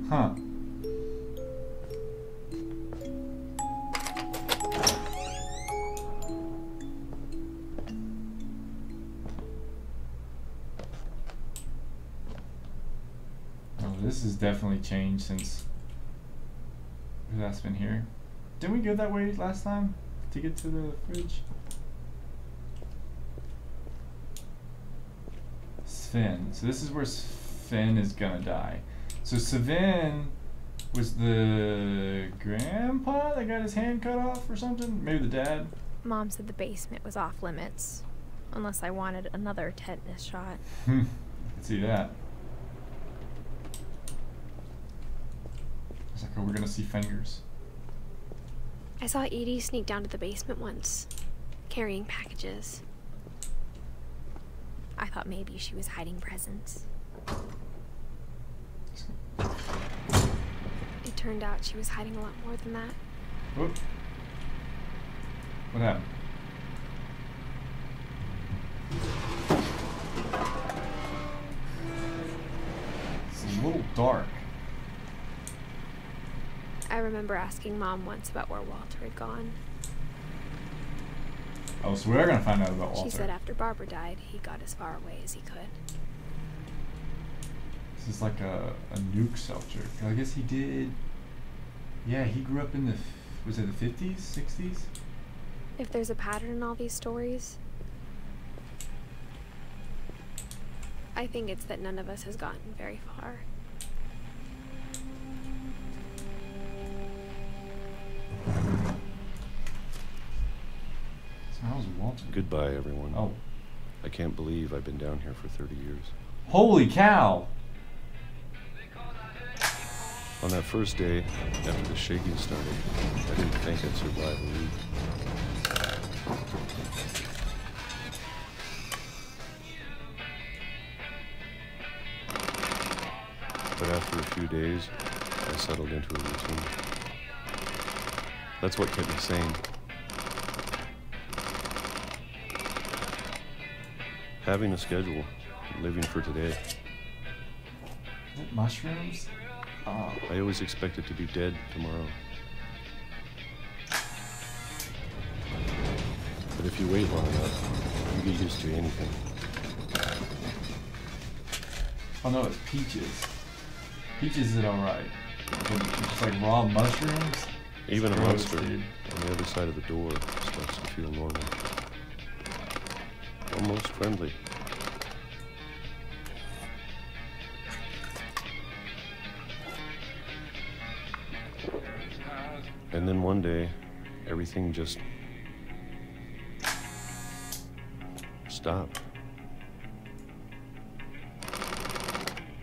[SPEAKER 1] Huh. Oh, this has definitely changed since that's been here. Didn't we go that way last time to get to the fridge? Sven. So this is where Sven is gonna die. So Sven was the grandpa that got his hand cut off or something? Maybe the dad?
[SPEAKER 2] Mom said the basement was off limits, unless I wanted another tetanus shot.
[SPEAKER 1] I can see that. It's like, oh, we're gonna see fingers.
[SPEAKER 2] I saw Edie sneak down to the basement once, carrying packages. I thought maybe she was hiding presents. It turned out she was hiding a lot more than that.
[SPEAKER 1] Whoop. What happened? It's a little dark.
[SPEAKER 2] I remember asking Mom once about where Walter had gone.
[SPEAKER 1] Oh, so we're gonna find out about Walter.
[SPEAKER 2] She said after Barbara died, he got as far away as he could.
[SPEAKER 1] This is like a nuke shelter. I guess he did. Yeah, he grew up in the, was it the 50s, 60s?
[SPEAKER 2] If there's a pattern in all these stories, I think it's that none of us has gotten very far.
[SPEAKER 1] So how's Walter?
[SPEAKER 9] Goodbye, everyone.
[SPEAKER 1] Oh.
[SPEAKER 9] I can't believe I've been down here for 30 years.
[SPEAKER 1] Holy cow!
[SPEAKER 9] On that first day, after the shaking started, I didn't think I'd survive a week. But after a few days, I settled into a routine. That's what kept me sane. Having a schedule, living for today.
[SPEAKER 1] Is it mushrooms? Oh.
[SPEAKER 9] I always expected to be dead tomorrow. But if you wait long enough, you get used to anything.
[SPEAKER 1] Oh no, it's peaches. Peaches is alright. Just like raw mushrooms?
[SPEAKER 9] Even a
[SPEAKER 1] gross,
[SPEAKER 9] monster
[SPEAKER 1] dude.
[SPEAKER 9] on the other side of the door starts to feel normal. Almost friendly. And then one day, everything just stopped.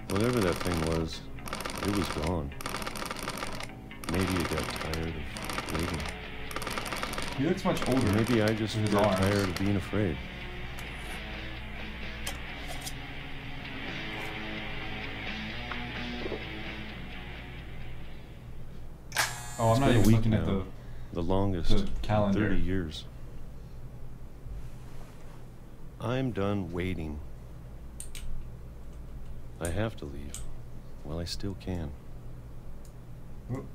[SPEAKER 9] Whatever that thing was, it was gone. Maybe it got tired of waiting.
[SPEAKER 1] He looks much older.
[SPEAKER 9] Maybe I just
[SPEAKER 1] with his
[SPEAKER 9] got
[SPEAKER 1] arms.
[SPEAKER 9] tired of being afraid.
[SPEAKER 1] Oh, I'm
[SPEAKER 9] It's
[SPEAKER 1] not
[SPEAKER 9] been a
[SPEAKER 1] even
[SPEAKER 9] week
[SPEAKER 1] looking at
[SPEAKER 9] now. The longest
[SPEAKER 1] the calendar.
[SPEAKER 9] 30 years. I'm done waiting. I have to leave. Well, I still can.
[SPEAKER 1] Whoop.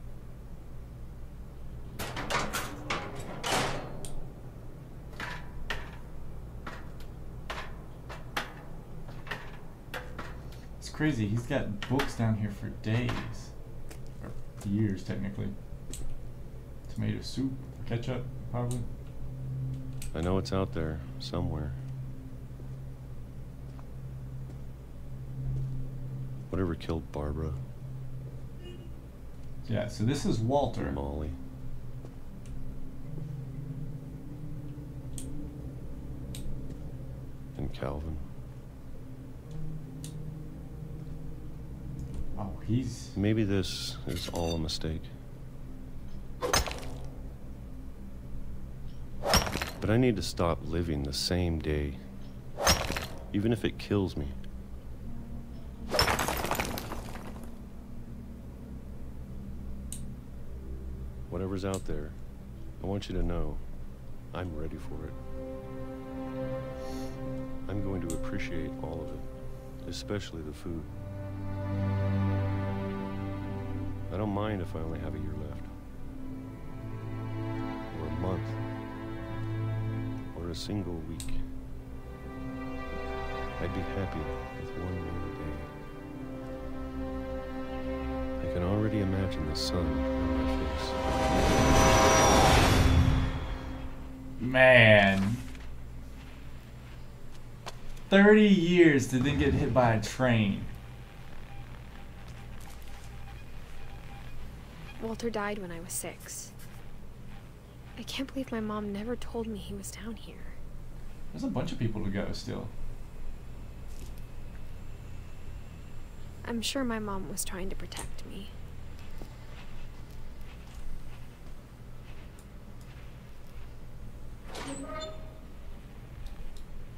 [SPEAKER 1] It's crazy. He's got books down here for days. Or years, technically. Tomato soup, ketchup, probably.
[SPEAKER 9] I know it's out there somewhere. Whatever killed Barbara,
[SPEAKER 1] Yeah, so this is Walter.
[SPEAKER 9] Molly. And Calvin.
[SPEAKER 1] Oh, he's...
[SPEAKER 9] Maybe this is all a mistake. But I need to stop living the same day, even if it kills me. Whatever's out there, I want you to know I'm ready for it. I'm going to appreciate all of it, especially the food. I don't mind if I only have a year left. Or a month. Or a single week. I'd be happy with one more day. I can already imagine the sun on my face.
[SPEAKER 1] Man. 30 years to then get hit by a train.
[SPEAKER 2] Walter died when I was 6. I can't believe my mom never told me he was down here.
[SPEAKER 1] There's a bunch of people to go still.
[SPEAKER 2] I'm sure my mom was trying to protect me.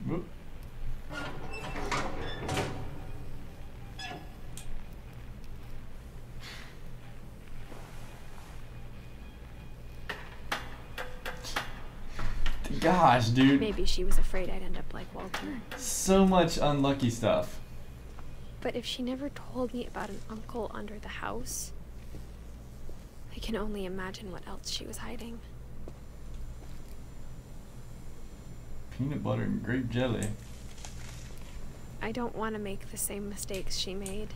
[SPEAKER 1] Whoop. Gosh, dude.
[SPEAKER 2] Maybe she was afraid I'd end up like Walter.
[SPEAKER 1] So much unlucky stuff.
[SPEAKER 2] But if she never told me about an uncle under the house, I can only imagine what else she was hiding.
[SPEAKER 1] Peanut butter and grape jelly.
[SPEAKER 2] I don't want to make the same mistakes she made.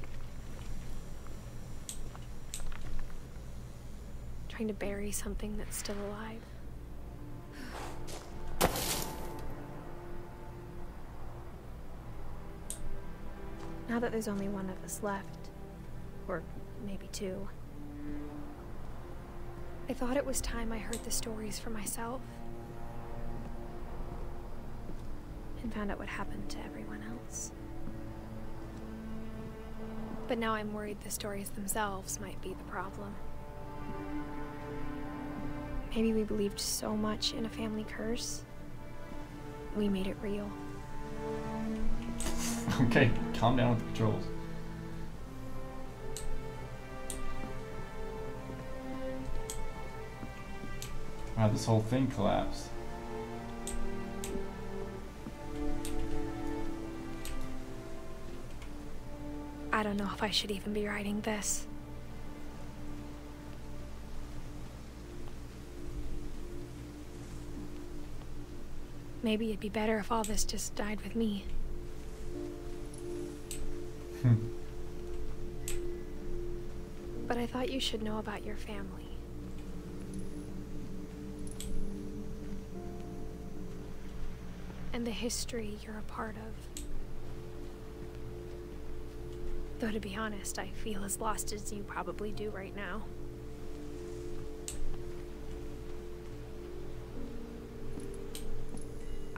[SPEAKER 2] Trying to bury something that's still alive. Now that there's only one of us left, or maybe 2, I thought it was time I heard the stories for myself and found out what happened to everyone else. But now I'm worried the stories themselves might be the problem. Maybe we believed so much in a family curse, we made it real.
[SPEAKER 1] Okay, calm down with the controls. Wow, this whole thing collapsed.
[SPEAKER 2] I don't know if I should even be writing this. Maybe it'd be better if all this just died with me. But I thought you should know about your family. And the history you're a part of. Though to be honest, I feel as lost as you probably do right now.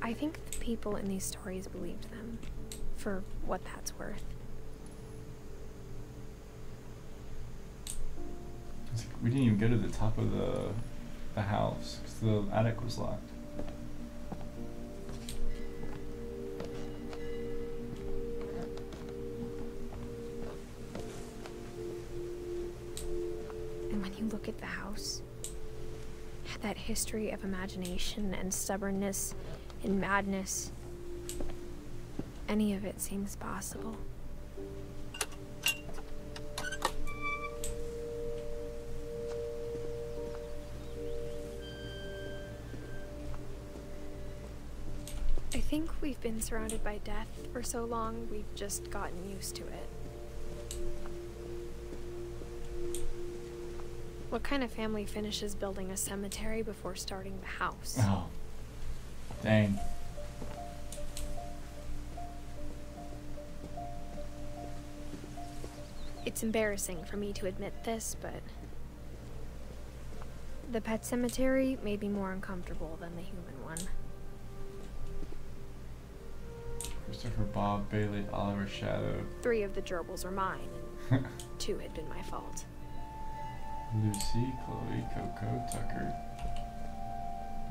[SPEAKER 2] I think the people in these stories believed them, for what that's worth.
[SPEAKER 1] We didn't even go to the top of the house because the attic was locked.
[SPEAKER 2] And when you look at the house, that history of imagination and stubbornness and madness, any of it seems possible. I think we've been surrounded by death for so long, we've just gotten used to it. What kind of family finishes building a cemetery before starting the house?
[SPEAKER 1] Oh. Dang.
[SPEAKER 2] It's embarrassing for me to admit this, but the pet cemetery made me more uncomfortable than the human one.
[SPEAKER 1] Christopher, Bob, Bailey, Oliver, Shadow.
[SPEAKER 2] 3 of the gerbils were mine, and 2 had been my fault.
[SPEAKER 1] Lucy, Chloe, Coco, Tucker.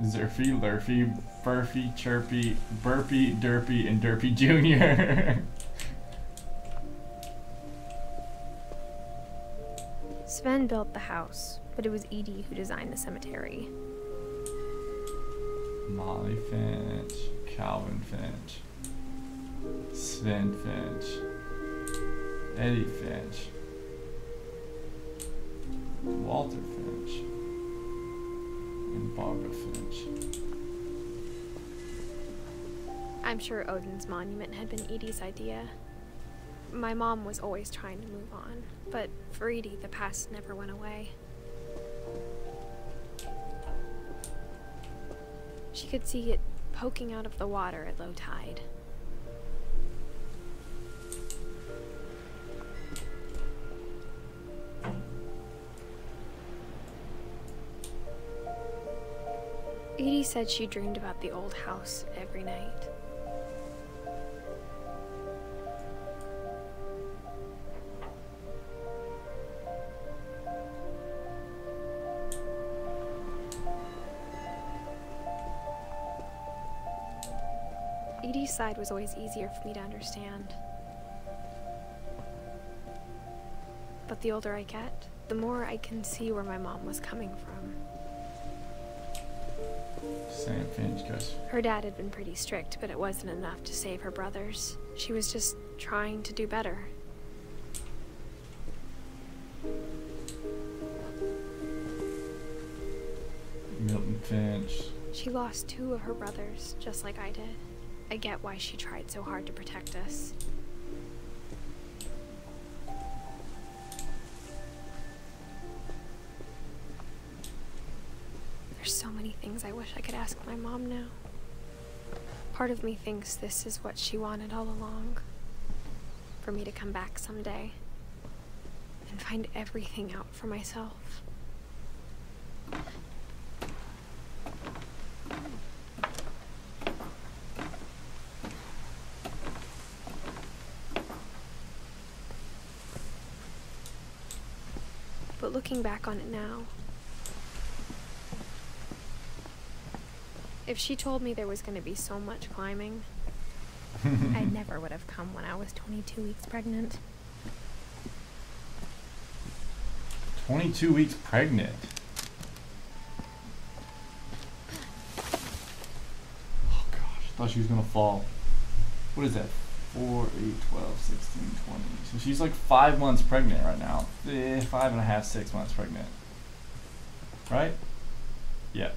[SPEAKER 1] Zerfy, Lurfy, Burfy, Chirpy, Burpy, Derpy, and Derpy Jr.
[SPEAKER 2] Sven built the house, but it was Edie who designed the cemetery.
[SPEAKER 1] Molly Finch, Calvin Finch, Sven Finch, Eddie Finch, Walter Finch, and Barbara Finch.
[SPEAKER 2] I'm sure Odin's monument had been Edie's idea. My mom was always trying to move on, but for Edie, the past never went away. She could see it poking out of the water at low tide. Edie said she dreamed about the old house every night. Edie's side was always easier for me to understand. But the older I get, the more I can see where my mom was coming from.
[SPEAKER 1] Sam Finch, guys.
[SPEAKER 2] Her dad had been pretty strict, but it wasn't enough to save her brothers. She was just trying to do better.
[SPEAKER 1] Milton Finch.
[SPEAKER 2] She lost 2 of her brothers, just like I did. I get why she tried so hard to protect us. There's so many things I wish I could ask my mom now. Part of me thinks this is what she wanted all along. For me to come back someday and find everything out for myself. But looking back on it now, if she told me there was going to be so much climbing, I never would have come when I was 22 weeks pregnant.
[SPEAKER 1] 22 weeks pregnant. Oh gosh, I thought she was gonna fall. What is that? 4, 8, 12, 16, 20. So she's like 5 months pregnant right now. 5.5, 6 months pregnant. Right? Yeah.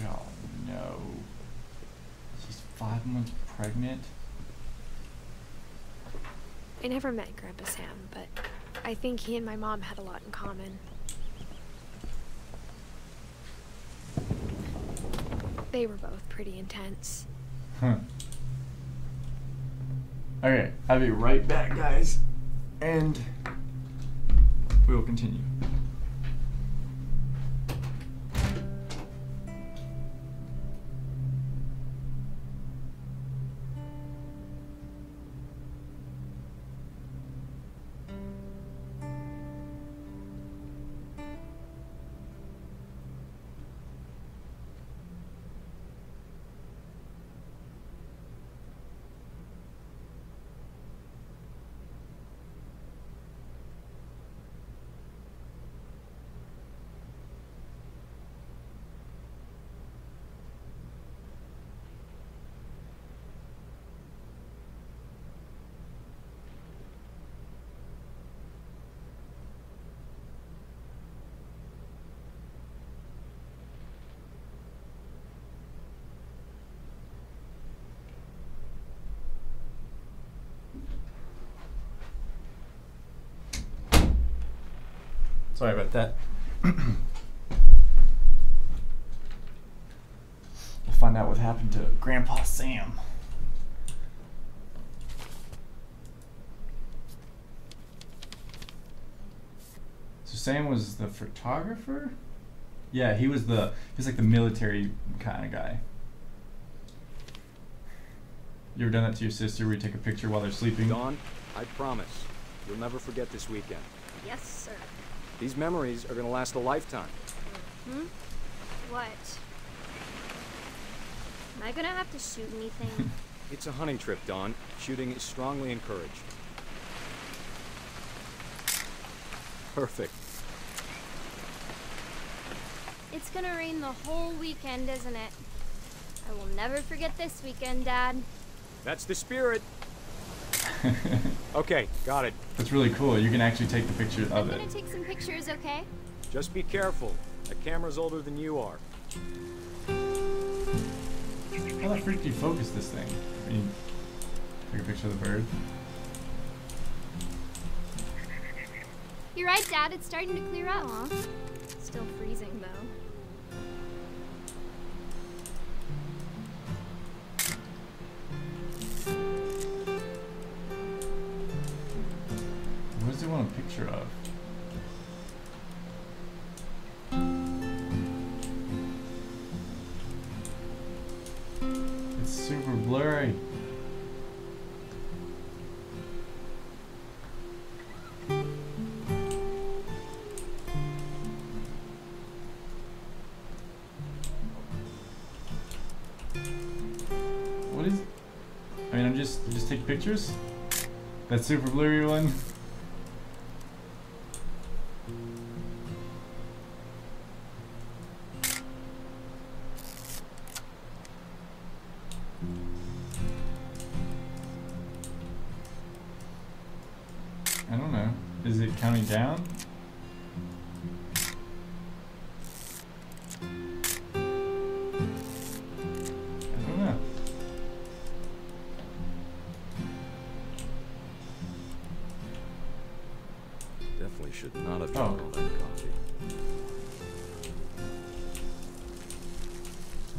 [SPEAKER 1] Oh no. She's 5 months pregnant?
[SPEAKER 2] I never met Grandpa Sam, but I think he and my mom had a lot in common. They were both pretty intense.
[SPEAKER 1] Huh. Okay, I'll be right back, guys. And we will continue. Sorry about that. We'll find out what happened to Grandpa Sam. So Sam was the photographer? Yeah, he was like the military kind of guy. You ever done that to your sister where you take a picture while they're sleeping?
[SPEAKER 10] Dawn, I promise, you'll never forget this weekend.
[SPEAKER 4] Yes, sir.
[SPEAKER 10] These memories are gonna last a lifetime.
[SPEAKER 11] Hmm? What? Am I gonna have to shoot anything?
[SPEAKER 10] It's a hunting trip, Dawn. Shooting is strongly encouraged. Perfect.
[SPEAKER 11] It's gonna rain the whole weekend, isn't it? I will never forget this weekend, Dad.
[SPEAKER 10] That's the spirit. Okay, got it.
[SPEAKER 1] That's really cool. You can actually take the picture of
[SPEAKER 11] I'm
[SPEAKER 1] it.
[SPEAKER 11] gonna take some pictures, okay?
[SPEAKER 10] Just be careful. That camera's older than you are.
[SPEAKER 1] How the freak do you focus this thing? I mean, take a picture of the bird.
[SPEAKER 11] You're right, Dad. It's starting to clear up. Aw. Still freezing, though.
[SPEAKER 1] What does it want a picture of? It's super blurry. What is? I mean, just take pictures. That super blurry one. I don't know. Is it counting down? I don't know.
[SPEAKER 10] Definitely should not have drunk all that coffee.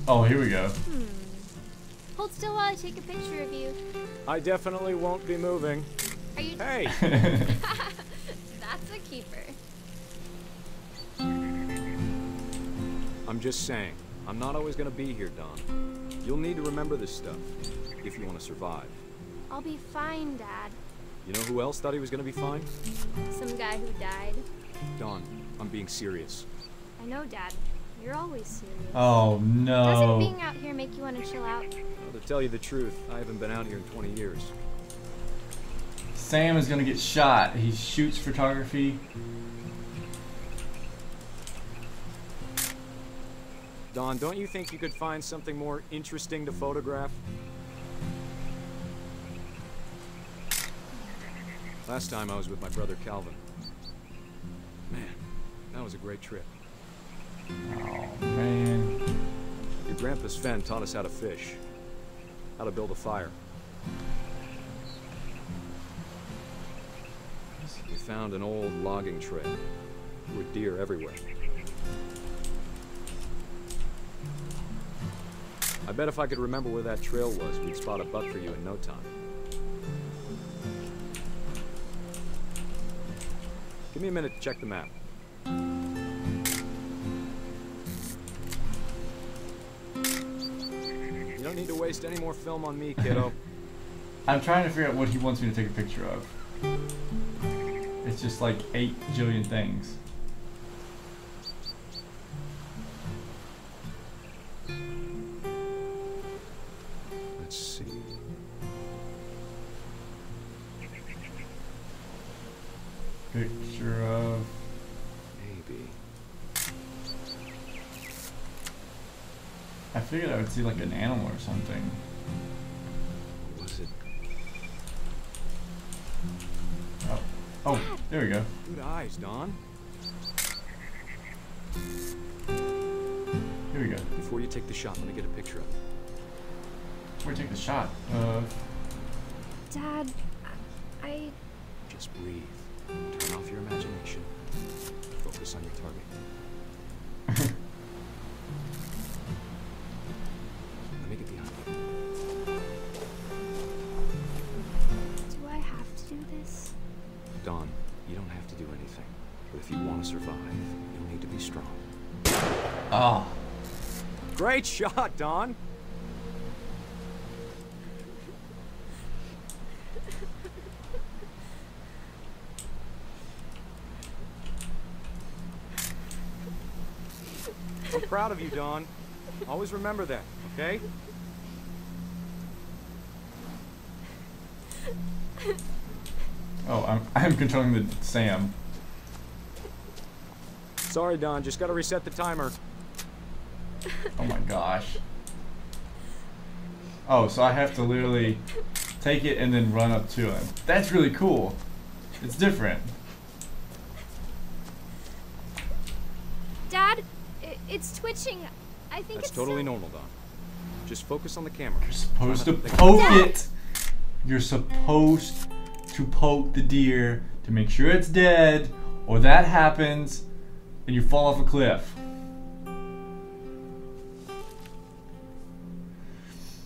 [SPEAKER 1] Oh, here we go.
[SPEAKER 11] Hold still while I take a picture of you.
[SPEAKER 10] I definitely won't be moving.
[SPEAKER 11] Are you?
[SPEAKER 10] Hey!
[SPEAKER 11] That's a keeper.
[SPEAKER 10] I'm just saying, I'm not always gonna be here, Don. You'll need to remember this stuff, if you want to survive.
[SPEAKER 11] I'll be fine, Dad.
[SPEAKER 10] You know who else thought he was gonna be fine?
[SPEAKER 11] Some guy who died.
[SPEAKER 10] Don, I'm being serious.
[SPEAKER 11] I know, Dad. You're always serious.
[SPEAKER 1] Oh no.
[SPEAKER 11] Doesn't being out here make you want to chill out?
[SPEAKER 10] Well, to tell you the truth, I haven't been out here in 20 years.
[SPEAKER 1] Sam is gonna get shot. He shoots photography.
[SPEAKER 10] Don, don't you think you could find something more interesting to photograph? Last time I was with my brother Calvin. Man, that was a great trip.
[SPEAKER 1] Oh man.
[SPEAKER 10] Your grandpa Sven taught us how to fish, how to build a fire. We found an old logging trail with deer everywhere. I bet if I could remember where that trail was, we'd spot a buck for you in no time. Give me a minute to check the map. You don't need to waste any more film on me, kiddo.
[SPEAKER 1] I'm trying to figure out what he wants me to take a picture of. It's just like 8 jillion things.
[SPEAKER 10] Let's see.
[SPEAKER 1] Picture of...
[SPEAKER 10] Maybe.
[SPEAKER 1] I figured I would see like an animal or something.
[SPEAKER 10] What was it?
[SPEAKER 1] Oh, oh, there we go.
[SPEAKER 10] Good eyes, Don.
[SPEAKER 1] Here we go.
[SPEAKER 10] Before you take the shot, let me get a picture of it.
[SPEAKER 1] Before we take the shot.
[SPEAKER 11] Dad, I...
[SPEAKER 10] Just breathe. Turn off your imagination. Focus on your target. Let me get behind you.
[SPEAKER 11] Do I have to do this?
[SPEAKER 10] Don, you don't have to do anything. But if you want to survive, you'll need to be strong.
[SPEAKER 1] Oh.
[SPEAKER 10] Great shot, Don! I'm proud of you, Don. Always remember that, okay?
[SPEAKER 1] Oh, I'm controlling the Sam.
[SPEAKER 10] Sorry, Don. Just gotta reset the timer.
[SPEAKER 1] Oh my gosh. Oh, so I have to literally take it and then run up to him. That's really cool. It's different.
[SPEAKER 11] Dad, it's twitching. I think
[SPEAKER 10] That's
[SPEAKER 11] it's
[SPEAKER 10] totally normal, Don. Just focus on the camera.
[SPEAKER 1] You're supposed to poke it. You're supposed to poke the deer to make sure it's dead, or that happens and you fall off a cliff.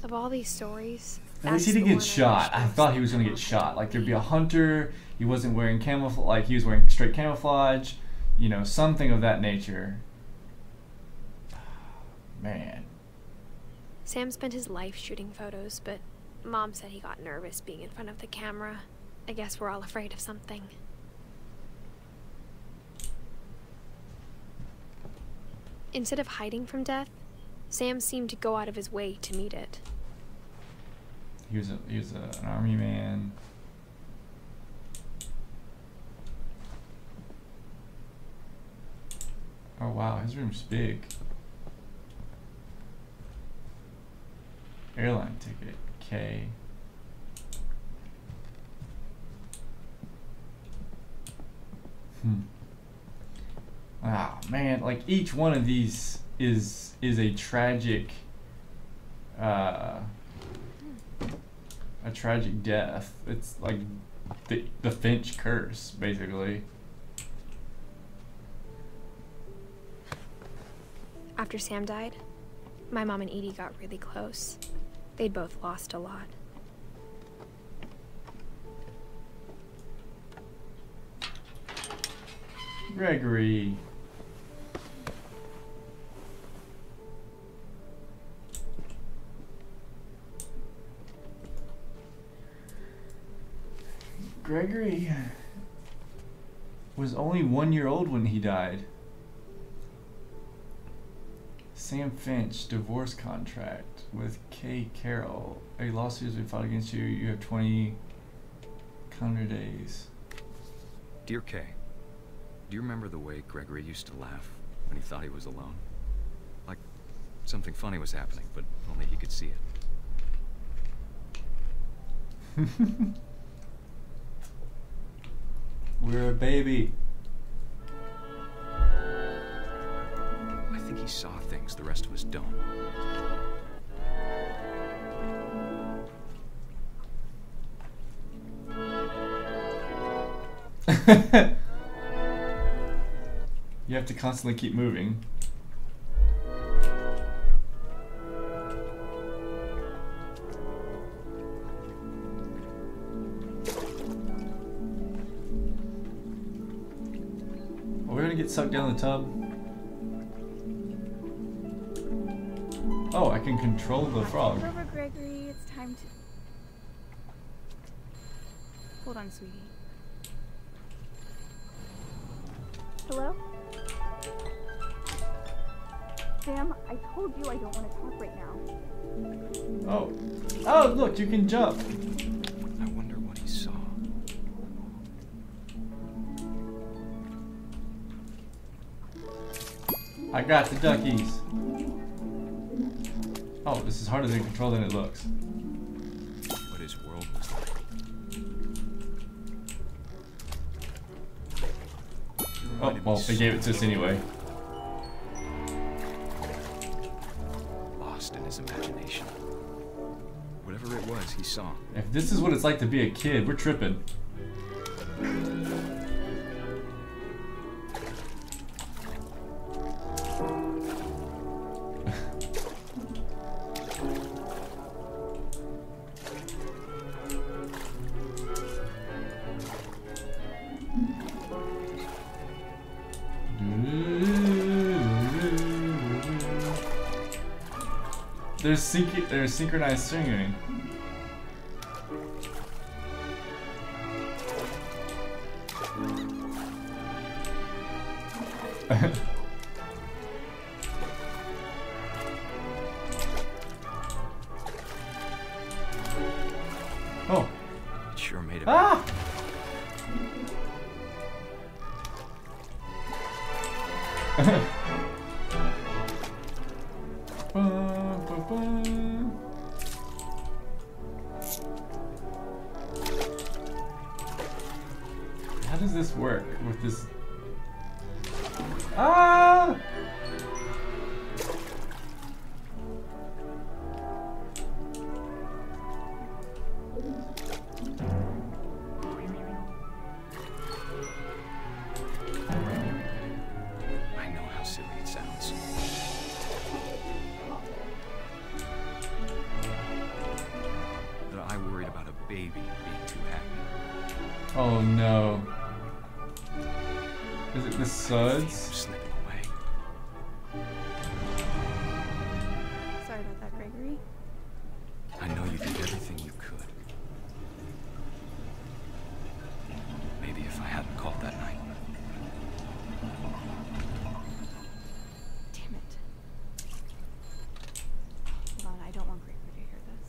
[SPEAKER 2] Of all these stories,
[SPEAKER 1] At least he didn't get shot. I thought he was gonna get shot. Like there'd be a hunter. He wasn't wearing camouflage. Like he was wearing straight camouflage. You know, something of that nature. Man.
[SPEAKER 2] Sam spent his life shooting photos, but Mom said he got nervous being in front of the camera. I guess we're all afraid of something. Instead of hiding from death, Sam seemed to go out of his way to meet it.
[SPEAKER 1] He was an army man. Oh wow, his room's big. Airline ticket, K. Wow, man, like each one of these is a tragic death. It's like the Finch curse, basically.
[SPEAKER 2] After Sam died, my mom and Edie got really close. They'd both lost a lot.
[SPEAKER 1] Gregory. Gregory was only 1 year old when he died. Sam Finch, divorce contract with Kay Carroll. A lawsuit has been filed against you. You have 20 calendar days.
[SPEAKER 12] Dear Kay, do you remember the way Gregory used to laugh when he thought he was alone? Like something funny was happening, but only he could see it.
[SPEAKER 1] We're a baby.
[SPEAKER 12] I think he saw things the rest of us don't.
[SPEAKER 1] You have to constantly keep moving. Are we gonna get sucked down the tub? Oh, I can control the frog.
[SPEAKER 13] Take over, Gregory. It's time to... Hold on, sweetie. Hello? Sam, I told you I don't want to talk right now.
[SPEAKER 1] Oh. Oh, look, you can jump.
[SPEAKER 12] I wonder what he saw.
[SPEAKER 1] I got the duckies. Oh, this is harder to control than it looks.
[SPEAKER 12] What his world was like.
[SPEAKER 1] Oh, well, they gave it to us anyway.
[SPEAKER 12] Lost in his imagination. Whatever it was, he saw.
[SPEAKER 1] If this is what it's like to be a kid, we're tripping. There's synchronized singing. Oh.
[SPEAKER 12] It sure made it.
[SPEAKER 1] How does this work with this? Ah!
[SPEAKER 12] I know how silly it sounds. But I worried about a baby being too happy.
[SPEAKER 1] Oh no. Is it the suds?
[SPEAKER 12] Slipping away.
[SPEAKER 4] Sorry about that, Gregory.
[SPEAKER 12] I know you did everything you could. Maybe if I hadn't called that night.
[SPEAKER 13] Damn it. Hold on, I don't want Gregory to hear this.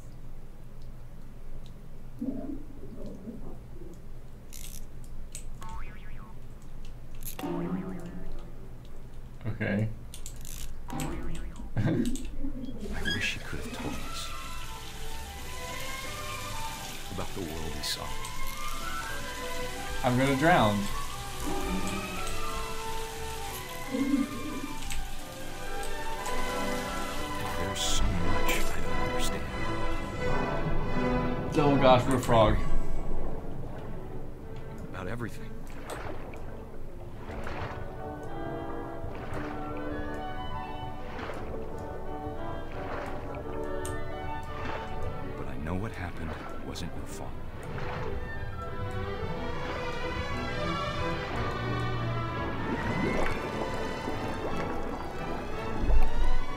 [SPEAKER 1] Okay.
[SPEAKER 12] I wish he could have told us about the world he saw.
[SPEAKER 1] I'm gonna drown.
[SPEAKER 12] There's so much I don't understand.
[SPEAKER 1] Oh gosh, we're a frog.
[SPEAKER 12] About everything. But I know what happened wasn't your fault.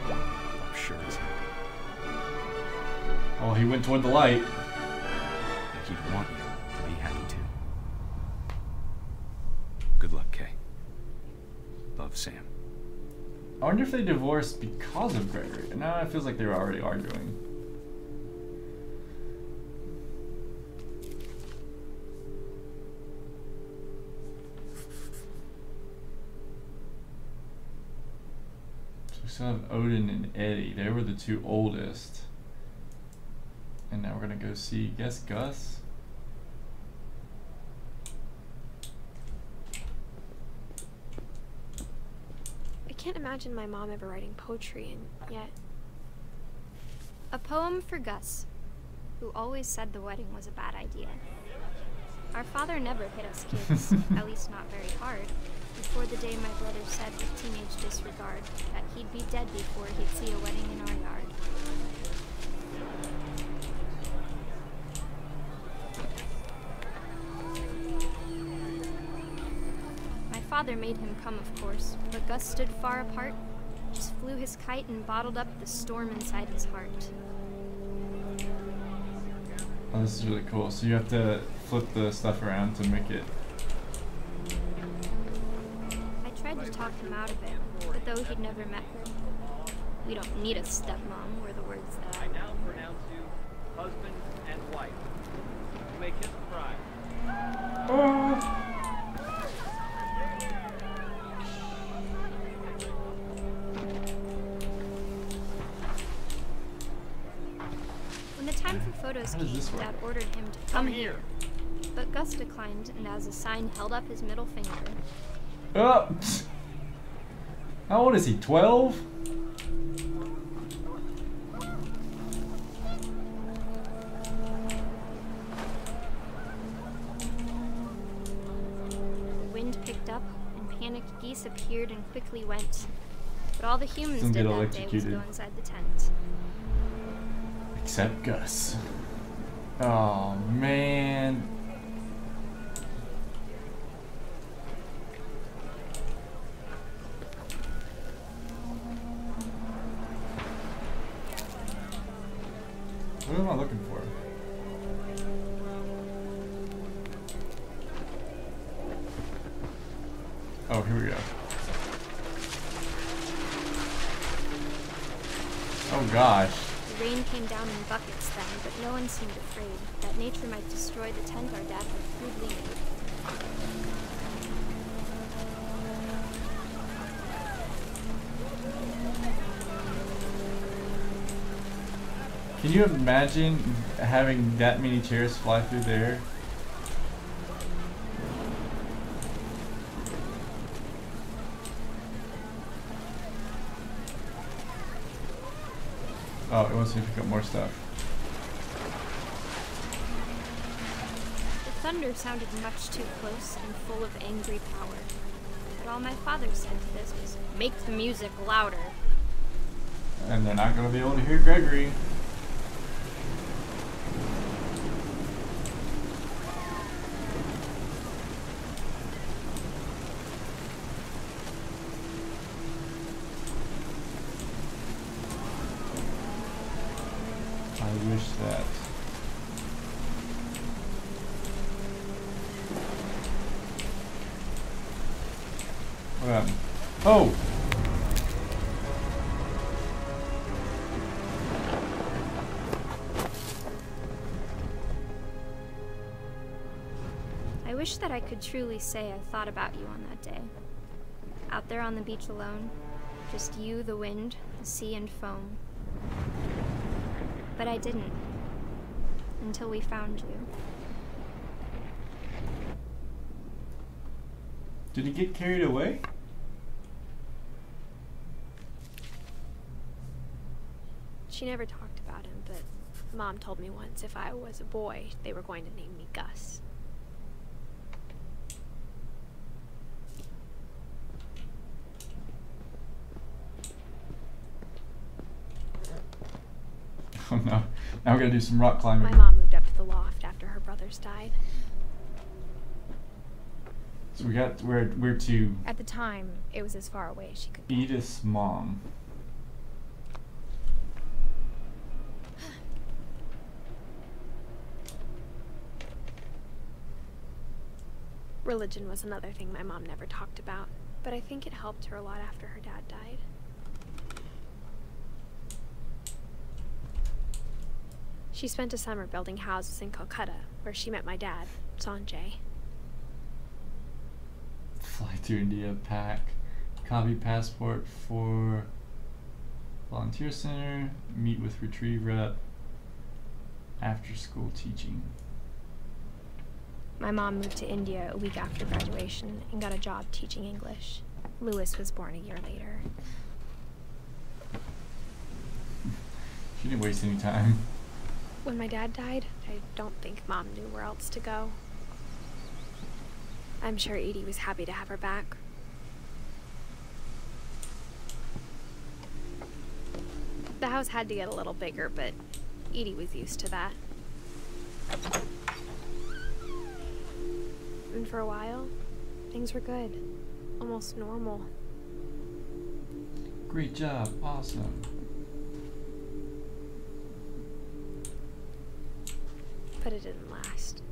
[SPEAKER 12] I'm sure he's happy.
[SPEAKER 1] Oh, he went toward the light.
[SPEAKER 12] And he'd want you to be happy too. Good luck, Kay. Love, Sam.
[SPEAKER 1] I wonder if they divorced because of Gregory. Now it feels like they were already arguing. So we still have Odin and Eddie. They were the two oldest. And now we're gonna go see, guess, Gus?
[SPEAKER 2] I can't imagine my mom ever writing poetry, and yet...
[SPEAKER 11] A poem for Gus, who always said the wedding was a bad idea. Our father never hit us kids, at least not very hard, before the day my brother said with teenage disregard that he'd be dead before he'd see a wedding in our yard. My father made him come, of course, but Gus stood far apart, just flew his kite and bottled up the storm inside his heart.
[SPEAKER 1] Oh, this is really cool. So you have to flip the stuff around to make it...
[SPEAKER 11] I tried to talk him out of it, but though he'd never met her, we don't need a stepmom, were the words that
[SPEAKER 7] I now pronounce you husband and wife. You may kiss the bride.
[SPEAKER 11] When the time for photos came, Dad ordered him to come here. But Gus declined, and as a sign held up his middle finger.
[SPEAKER 1] How old is he? 12?
[SPEAKER 11] The wind picked up, and panicked geese appeared and quickly went. But all the humans
[SPEAKER 1] Some
[SPEAKER 11] did
[SPEAKER 1] get
[SPEAKER 11] that day was
[SPEAKER 1] electrocuted.
[SPEAKER 11] go inside the tent.
[SPEAKER 1] Except Gus. Oh, man. What am I looking for? Oh, here we go. Oh gosh.
[SPEAKER 11] The rain came down in buckets then, but no one seemed afraid that nature might destroy the tent our dad had crudely made.
[SPEAKER 1] Can you imagine having that many chairs fly through there? Oh, it wants me to pick up more stuff.
[SPEAKER 11] The thunder sounded much too close and full of angry power. But all my father said to this was, make the music louder.
[SPEAKER 1] And they're not going to be able to hear Gregory. I wish that. What happened? Oh!
[SPEAKER 11] I wish that I could truly say I thought about you on that day. Out there on the beach alone, just you, the wind, the sea, and foam. But I didn't, until we found you.
[SPEAKER 1] Did he get carried away?
[SPEAKER 2] She never talked about him, but Mom told me once if I was a boy, they were going to name me Gus.
[SPEAKER 1] Oh no. Now we're gonna do some rock climbing.
[SPEAKER 2] My mom moved up to the loft after her brothers died.
[SPEAKER 1] So we're to
[SPEAKER 2] At the time, it was as far away as she could go.
[SPEAKER 1] Edith's mom.
[SPEAKER 2] Religion was another thing my mom never talked about, but I think it helped her a lot after her dad died. She spent a summer building houses in Calcutta, where she met my dad, Sanjay.
[SPEAKER 1] Fly to India, pack, copy passport for volunteer center, meet with retrieve rep, after school teaching.
[SPEAKER 2] My mom moved to India a week after graduation and got a job teaching English. Louis was born a year later.
[SPEAKER 1] She didn't waste any time.
[SPEAKER 2] When my dad died, I don't think Mom knew where else to go. I'm sure Edie was happy to have her back. The house had to get a little bigger, but Edie was used to that. And for a while, things were good. Almost normal.
[SPEAKER 1] Great job, awesome.
[SPEAKER 2] But it didn't last.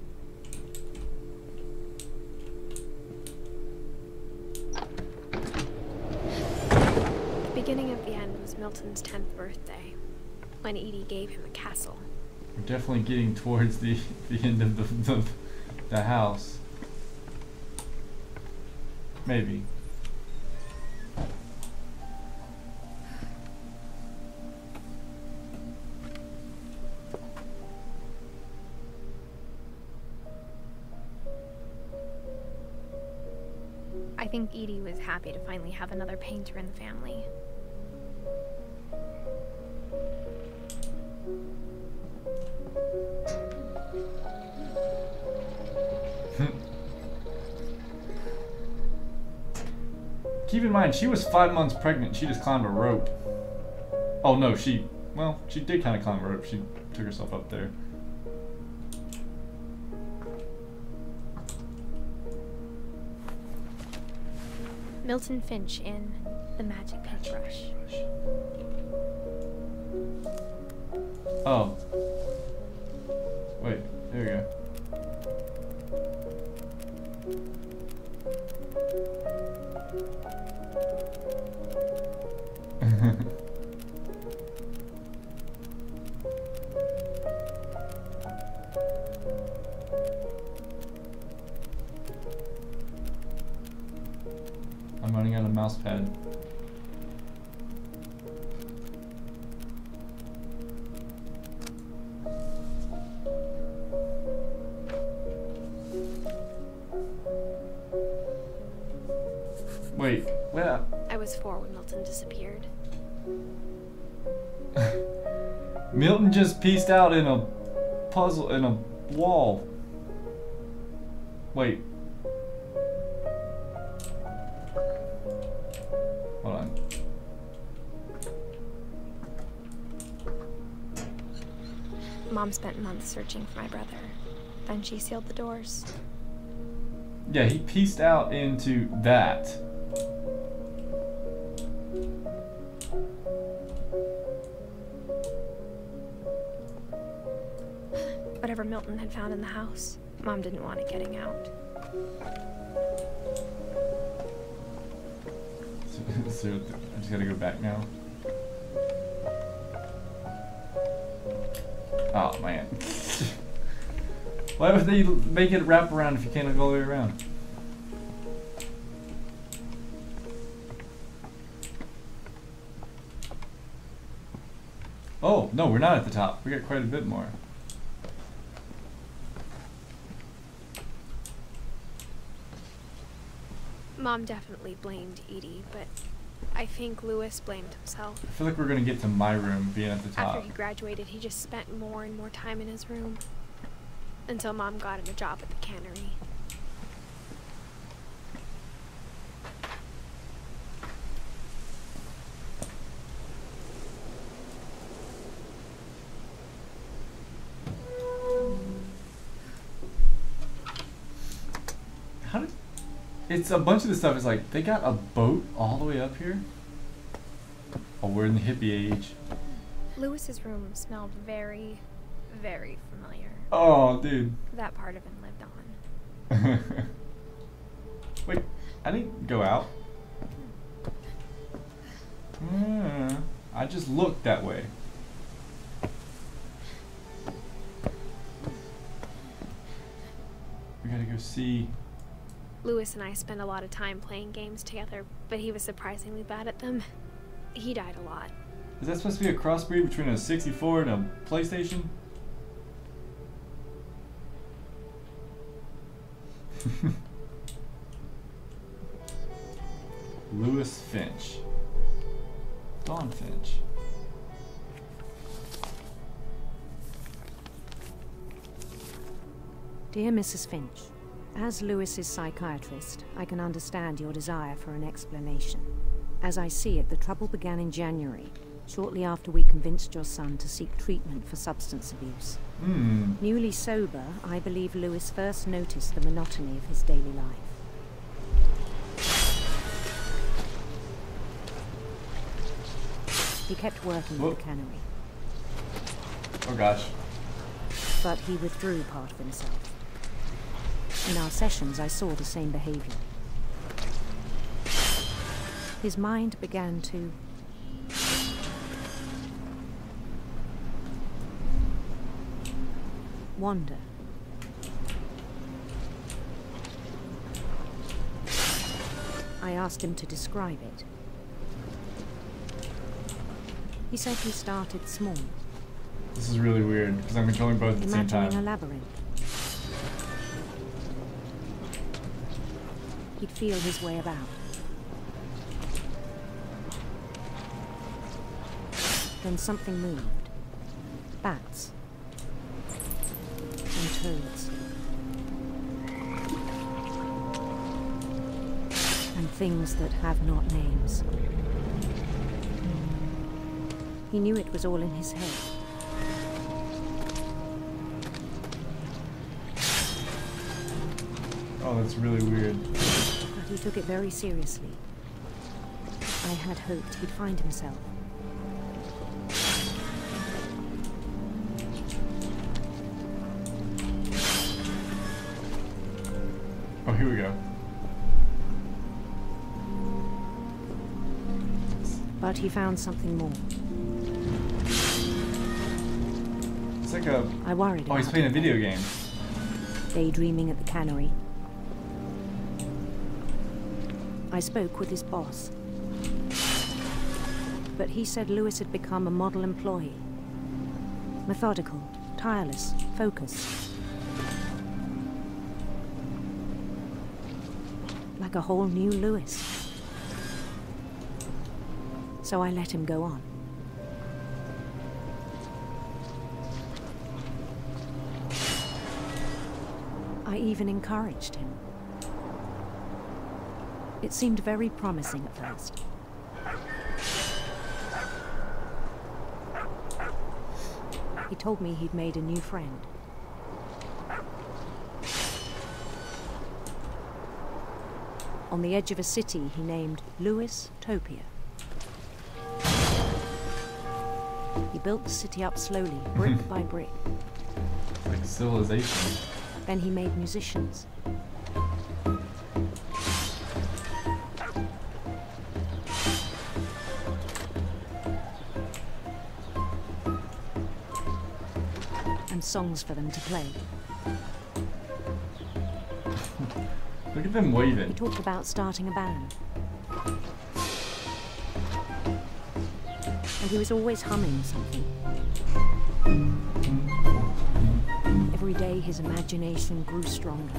[SPEAKER 2] The beginning of the end was Milton's 10th birthday, when Edie gave him a castle.
[SPEAKER 1] We're definitely getting towards the end of the house. Maybe.
[SPEAKER 2] I think Edie was happy to finally have another painter in the family.
[SPEAKER 1] Keep in mind, she was 5 months pregnant. She just climbed a rope. Oh no, she did kind of climb a rope. She took herself up there.
[SPEAKER 2] Milton Finch in The Magic Paintbrush.
[SPEAKER 1] Oh. Wait, there we go. I'm running out of mouse pad. Wait, where?
[SPEAKER 2] I was 4 when Milton disappeared.
[SPEAKER 1] Milton just pieced out in a puzzle in a wall. Wait. Hold on.
[SPEAKER 2] Mom spent months searching for my brother. Then she sealed the doors.
[SPEAKER 1] Yeah, he pieced out into that.
[SPEAKER 2] Whatever Milton had found in the house, Mom didn't want it getting out.
[SPEAKER 1] So I just gotta go back now. Oh man. Why would they make it wrap around if you can't go all the way around? Oh, no, we're not at the top. We got quite a bit more.
[SPEAKER 2] Mom definitely blamed Edie, but I think Lewis blamed himself.
[SPEAKER 1] I feel like we're gonna get to my room being at the top.
[SPEAKER 2] After he graduated, he just spent more and more time in his room. Until Mom got him a job at the cannery.
[SPEAKER 1] How did... It's a bunch of the stuff is like, they got a boat all the way up here? Oh, we're in the hippie age.
[SPEAKER 2] Lewis's room smelled very, very familiar.
[SPEAKER 1] Oh, dude.
[SPEAKER 2] That part of him lived on.
[SPEAKER 1] Wait, I didn't go out. I just looked that way. We gotta go see.
[SPEAKER 2] Lewis and I spent a lot of time playing games together, but he was surprisingly bad at them. He died a lot.
[SPEAKER 1] Is that supposed to be a crossbreed between a 64 and a PlayStation? Lewis Finch. Dawn Finch.
[SPEAKER 14] Dear Mrs. Finch, as Lewis's psychiatrist, I can understand your desire for an explanation. As I see it, the trouble began in January, shortly after we convinced your son to seek treatment for substance abuse. Newly sober, I believe Lewis first noticed the monotony of his daily life. He kept working at the cannery.
[SPEAKER 1] Oh gosh.
[SPEAKER 14] But he withdrew part of himself. In our sessions, I saw the same behavior. His mind began to wander. I asked him to describe it. He said he started small.
[SPEAKER 1] This is really weird because I'm controlling both at the same time.
[SPEAKER 14] Imagining a labyrinth. He'd feel his way about. Then something moved. Bats. And toads. And things that have not names. He knew it was all in his head.
[SPEAKER 1] Oh, that's really weird.
[SPEAKER 14] But he took it very seriously. I had hoped he'd find himself.
[SPEAKER 1] Oh, here we go.
[SPEAKER 14] But he found something more.
[SPEAKER 1] It's like a...
[SPEAKER 14] I worried
[SPEAKER 1] Oh, he's
[SPEAKER 14] about
[SPEAKER 1] playing a
[SPEAKER 14] him.
[SPEAKER 1] video game.
[SPEAKER 14] Daydreaming at the cannery. I spoke with his boss. But he said Lewis had become a model employee. Methodical, tireless, focused. Like a whole new Lewis. So I let him go on. I even encouraged him. It seemed very promising at first. He told me he'd made a new friend. On the edge of a city he named Lewis Topia. He built the city up slowly, brick by brick.
[SPEAKER 1] Like civilization.
[SPEAKER 14] Then he made musicians. And songs for them to play.
[SPEAKER 1] Look at them waving.
[SPEAKER 14] He talked about starting a band. And he was always humming something. Every day his imagination grew stronger.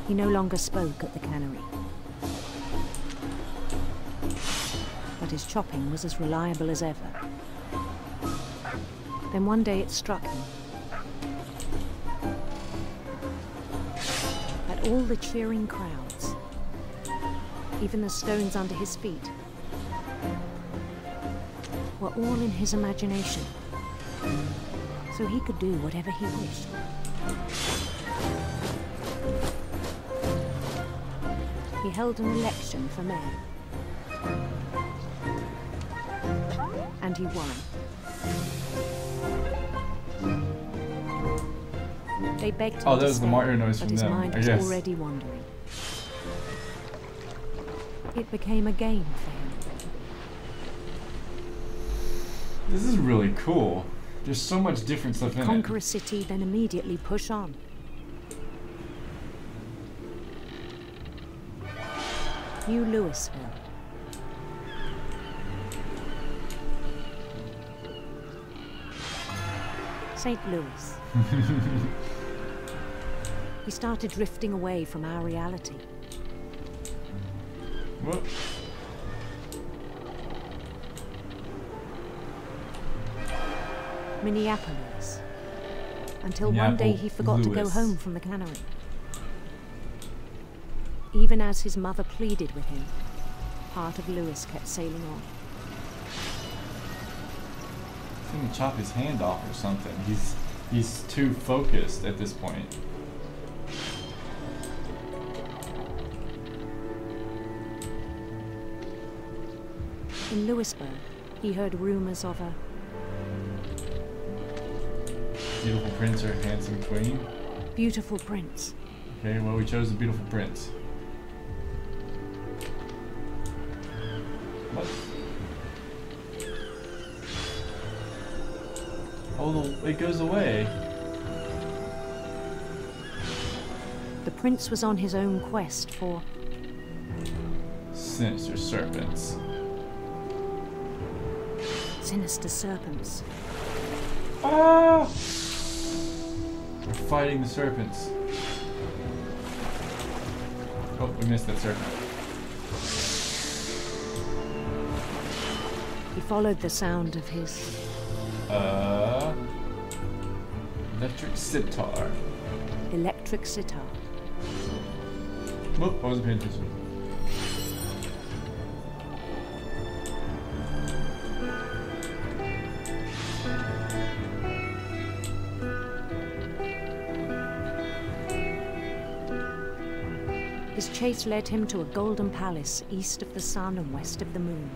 [SPEAKER 14] He no longer spoke at the cannery. But his chopping was as reliable as ever. Then one day it struck him that all the cheering crowds, even the stones under his feet, were all in his imagination, so he could do whatever he wished. He held an election for mayor, and he won. They begged him
[SPEAKER 1] Oh, that
[SPEAKER 14] to
[SPEAKER 1] was the
[SPEAKER 14] stay,
[SPEAKER 1] Mario noise
[SPEAKER 14] but
[SPEAKER 1] from
[SPEAKER 14] his
[SPEAKER 1] them,
[SPEAKER 14] mind
[SPEAKER 1] I
[SPEAKER 14] was
[SPEAKER 1] guess.
[SPEAKER 14] already wandering. It became a game for him.
[SPEAKER 1] This is really cool. There's so much different stuff in it.
[SPEAKER 14] Conquer a city, then immediately push on. New Louisville. St. Louis. He started drifting away from our reality.
[SPEAKER 1] Whoop.
[SPEAKER 14] Minneapolis. Until one day he forgot to go home from the cannery. Even as his mother pleaded with him, part of Lewis kept sailing on.
[SPEAKER 1] He's gonna chop his hand off or something. He's too focused at this point.
[SPEAKER 14] In Lewisburg, he heard rumors of a
[SPEAKER 1] Beautiful prince or handsome queen?
[SPEAKER 14] beautiful prince.
[SPEAKER 1] Okay, well, we chose the beautiful prince. What? Oh, it goes away.
[SPEAKER 14] The prince was on his own quest for
[SPEAKER 1] Sinister serpents.
[SPEAKER 14] sinister serpents.
[SPEAKER 1] Ah! We're fighting the serpents. Oh, we missed that serpent.
[SPEAKER 14] He followed the sound of his
[SPEAKER 1] Electric sitar.
[SPEAKER 14] electric sitar.
[SPEAKER 1] Whoop, I wasn't paying attention.
[SPEAKER 14] His chase led him to a golden palace east of the sun and west of the moon.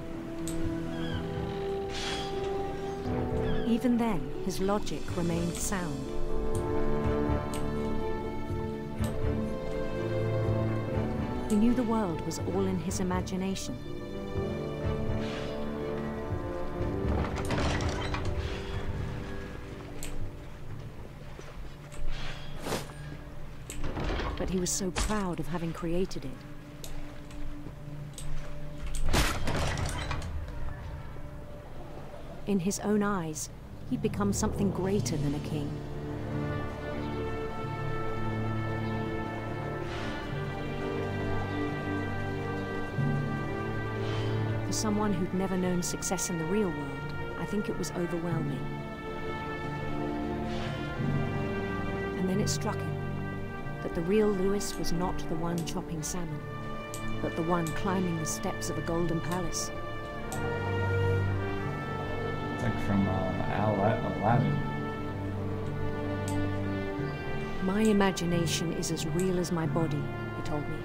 [SPEAKER 14] Even then, his logic remained sound. He knew the world was all in his imagination. But he was so proud of having created it. In his own eyes, he'd become something greater than a king. someone who'd never known success in the real world, I think it was overwhelming. And then it struck him that the real Lewis was not the one chopping salmon, but the one climbing the steps of a golden palace.
[SPEAKER 1] It's like from Aladdin.
[SPEAKER 14] My imagination is as real as my body, he told me.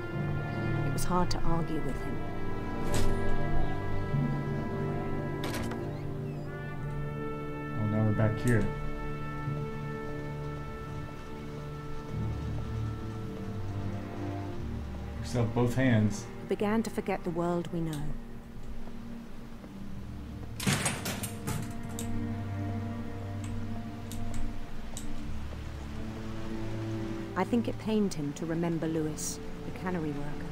[SPEAKER 14] It was hard to argue with him.
[SPEAKER 1] Oh, now we're back here. Yourself both hands.
[SPEAKER 14] He began to forget the world we know. I think it pained him to remember Lewis, the cannery worker.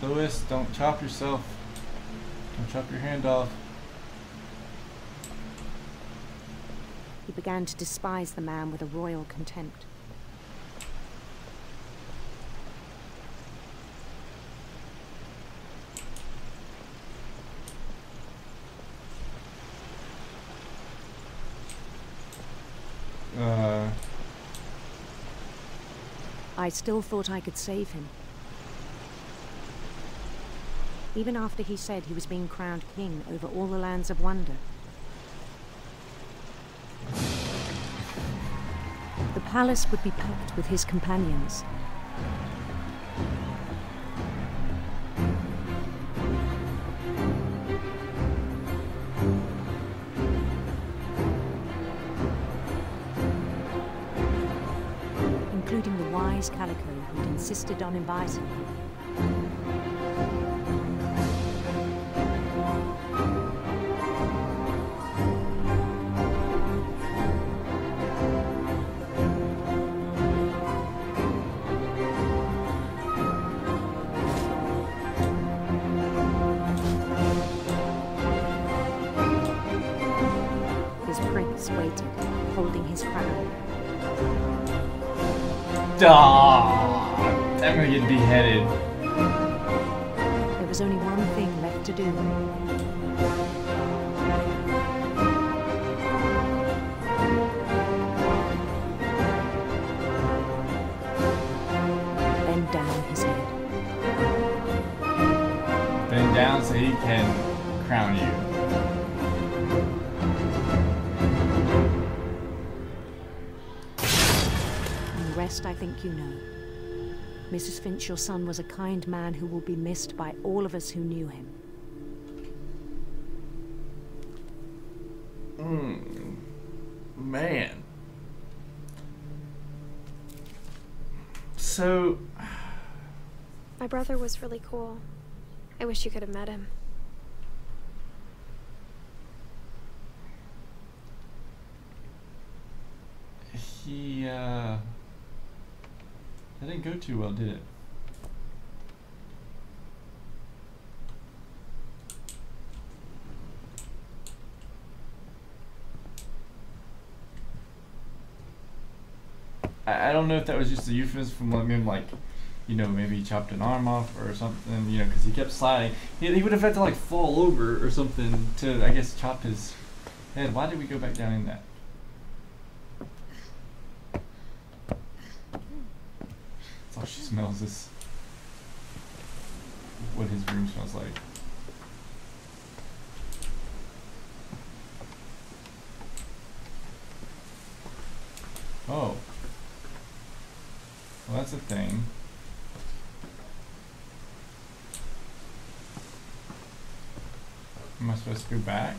[SPEAKER 1] Lewis, don't chop yourself. Don't chop your hand off.
[SPEAKER 14] He began to despise the man with a royal contempt. I still thought I could save him. Even after he said he was being crowned king over all the lands of wonder. The palace would be packed with his companions. Including the wise Calico who'd insisted on inviting him. His prince waited, holding his crown.
[SPEAKER 1] I'm gonna get beheaded.
[SPEAKER 14] There was only one thing left to do. Bend down his head.
[SPEAKER 1] Bend down so he can crown you.
[SPEAKER 14] The rest I think you know. Mrs. Finch, your son was a kind man who will be missed by all of us who knew him.
[SPEAKER 1] Man. So...
[SPEAKER 2] My brother was really cool. I wish you could have met him.
[SPEAKER 1] He, that didn't go too well, did it? I don't know if that was just a euphemism from him, like, you know, maybe he chopped an arm off or something, you know, because he kept sliding. He would have had to, like, fall over or something to, I guess, chop his head. Why did we go back down in that? That's all she smells is what his room smells like. Oh. Well, that's a thing. Am I supposed to go back?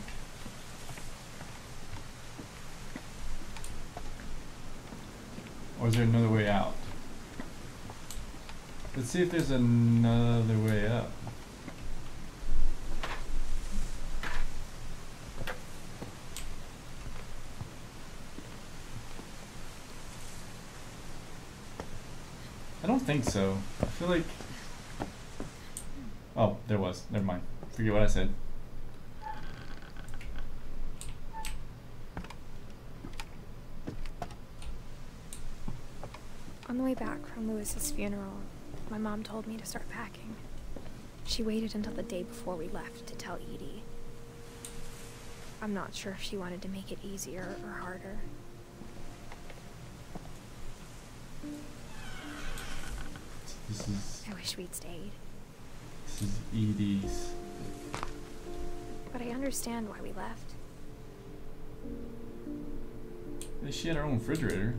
[SPEAKER 1] Or is there another way out? Let's see if there's another way up. I don't think so. I feel like... Oh, there was. Never mind. Forget what I said.
[SPEAKER 2] On the way back from Lewis's funeral, my mom told me to start packing. She waited until the day before we left to tell Edie. I'm not sure if she wanted to make it easier or harder. I wish we'd stayed.
[SPEAKER 1] This is Edie's.
[SPEAKER 2] But I understand why we left.
[SPEAKER 1] At least she had her own refrigerator.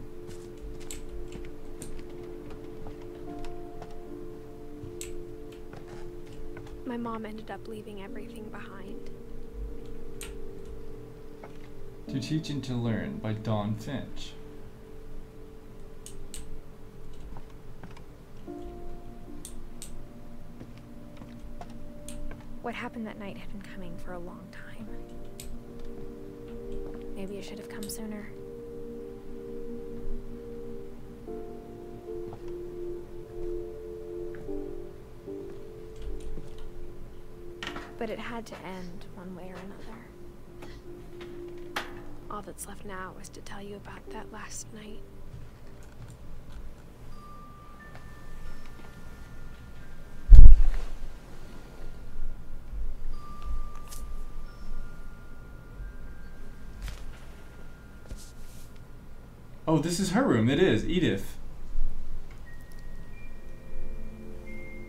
[SPEAKER 2] My mom ended up leaving everything behind.
[SPEAKER 1] To Teach and to Learn by Dawn Finch.
[SPEAKER 2] What happened that night had been coming for a long time. Maybe it should have come sooner. But it had to end one way or another. All that's left now is to tell you about that last night.
[SPEAKER 1] Oh, this is her room. It is. Edith.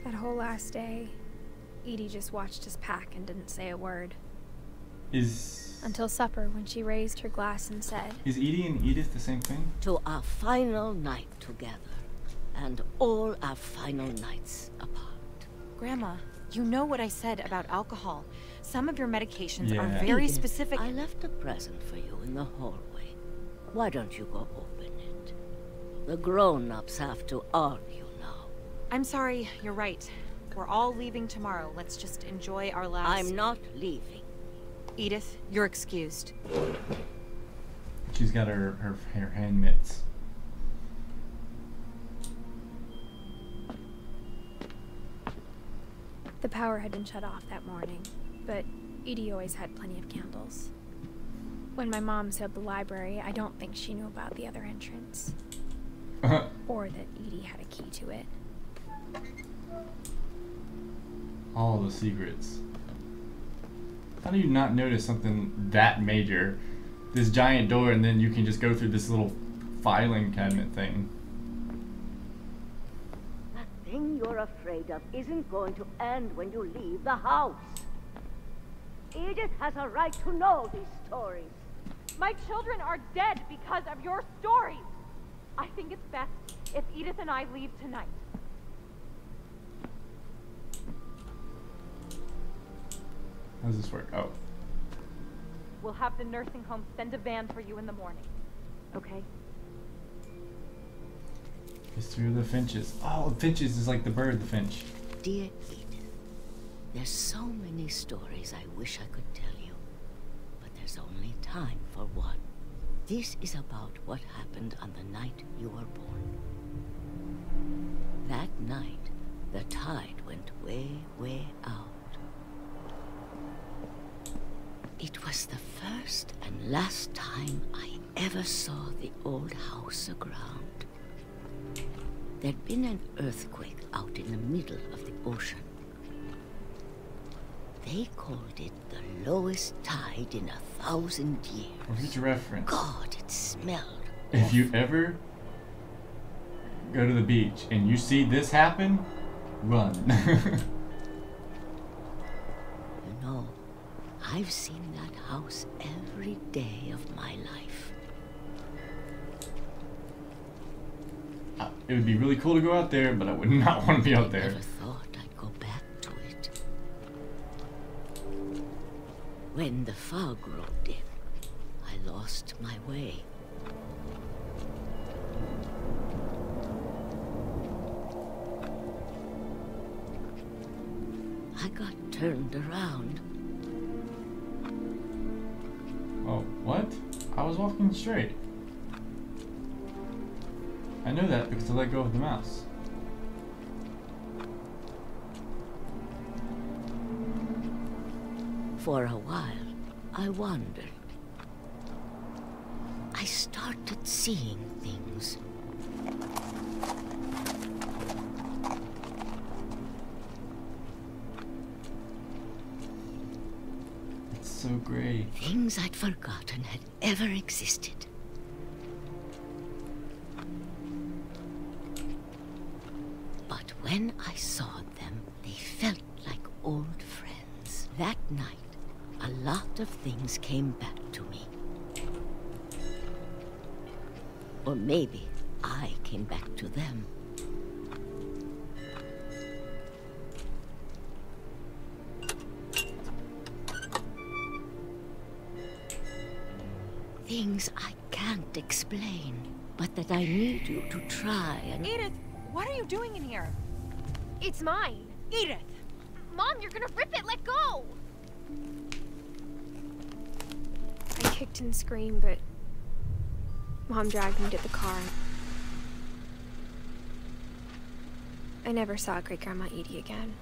[SPEAKER 2] That whole last day, Edie just watched us pack and didn't say a word. Until supper, when she raised her glass and said...
[SPEAKER 1] Is Edie and Edith the same thing?
[SPEAKER 15] To our final night together, and all our final nights apart.
[SPEAKER 16] Grandma, you know what I said about alcohol. Some of your medications are
[SPEAKER 15] Edith,
[SPEAKER 16] very specific.
[SPEAKER 15] I left a present for you in the hallway. Why don't you go open it? The grown-ups have to argue now.
[SPEAKER 16] I'm sorry, you're right. We're all leaving tomorrow. Let's just enjoy our last...
[SPEAKER 15] I'm not leaving.
[SPEAKER 16] Edith, you're excused.
[SPEAKER 1] She's got her hand mitts.
[SPEAKER 2] The power had been shut off that morning, but Edie always had plenty of candles. When my mom sealed the library, I don't think she knew about the other entrance. Or that Edie had a key to it.
[SPEAKER 1] All the secrets. How do you not notice something that major? This giant door, and then you can just go through this little filing cabinet thing.
[SPEAKER 15] That thing you're afraid of isn't going to end when you leave the house. Edith has a right to know these stories.
[SPEAKER 13] My children are dead because of your stories. I think it's best if Edith and I leave tonight.
[SPEAKER 1] How does this work? Oh.
[SPEAKER 13] We'll have the nursing home send a van for you in the morning. Okay?
[SPEAKER 1] It's through the Finches. Oh, Finches is like the bird, the Finch.
[SPEAKER 15] Dear Edith, there's so many stories I wish I could tell you, but there's only time for one. This is about what happened on the night you were born. That night, the tide went way, way out. It was the first and last time I ever saw the old house aground. There'd been an earthquake out in the middle of the ocean. They called it the lowest tide in 1,000 years.
[SPEAKER 1] What's your reference?
[SPEAKER 15] God, it smelled.
[SPEAKER 1] If you ever go to the beach and you see this happen, run.
[SPEAKER 15] You know, I've seen that house every day of my life.
[SPEAKER 1] It would be really cool to go out there, but I would not want to be out there.
[SPEAKER 15] I never thought I'd go back to it. When the fog rolled in, I lost my way. I got turned around.
[SPEAKER 1] Oh, what? I was walking straight. I know that because I let go of the mouse.
[SPEAKER 15] For a while, I wondered. I started seeing things.
[SPEAKER 1] It's so great.
[SPEAKER 15] Things I'd forgotten had ever existed. But when I saw them, they felt like old friends. That night, a lot of things came back to me. Or maybe I came back to them. Things I can't explain, but that I need you to try and...
[SPEAKER 13] Edith, what are you doing in here?
[SPEAKER 2] It's mine.
[SPEAKER 13] Edith!
[SPEAKER 2] Mom, you're gonna rip it! Let go! I kicked and screamed, but Mom dragged me to the car. I never saw Great-Grandma Edie again.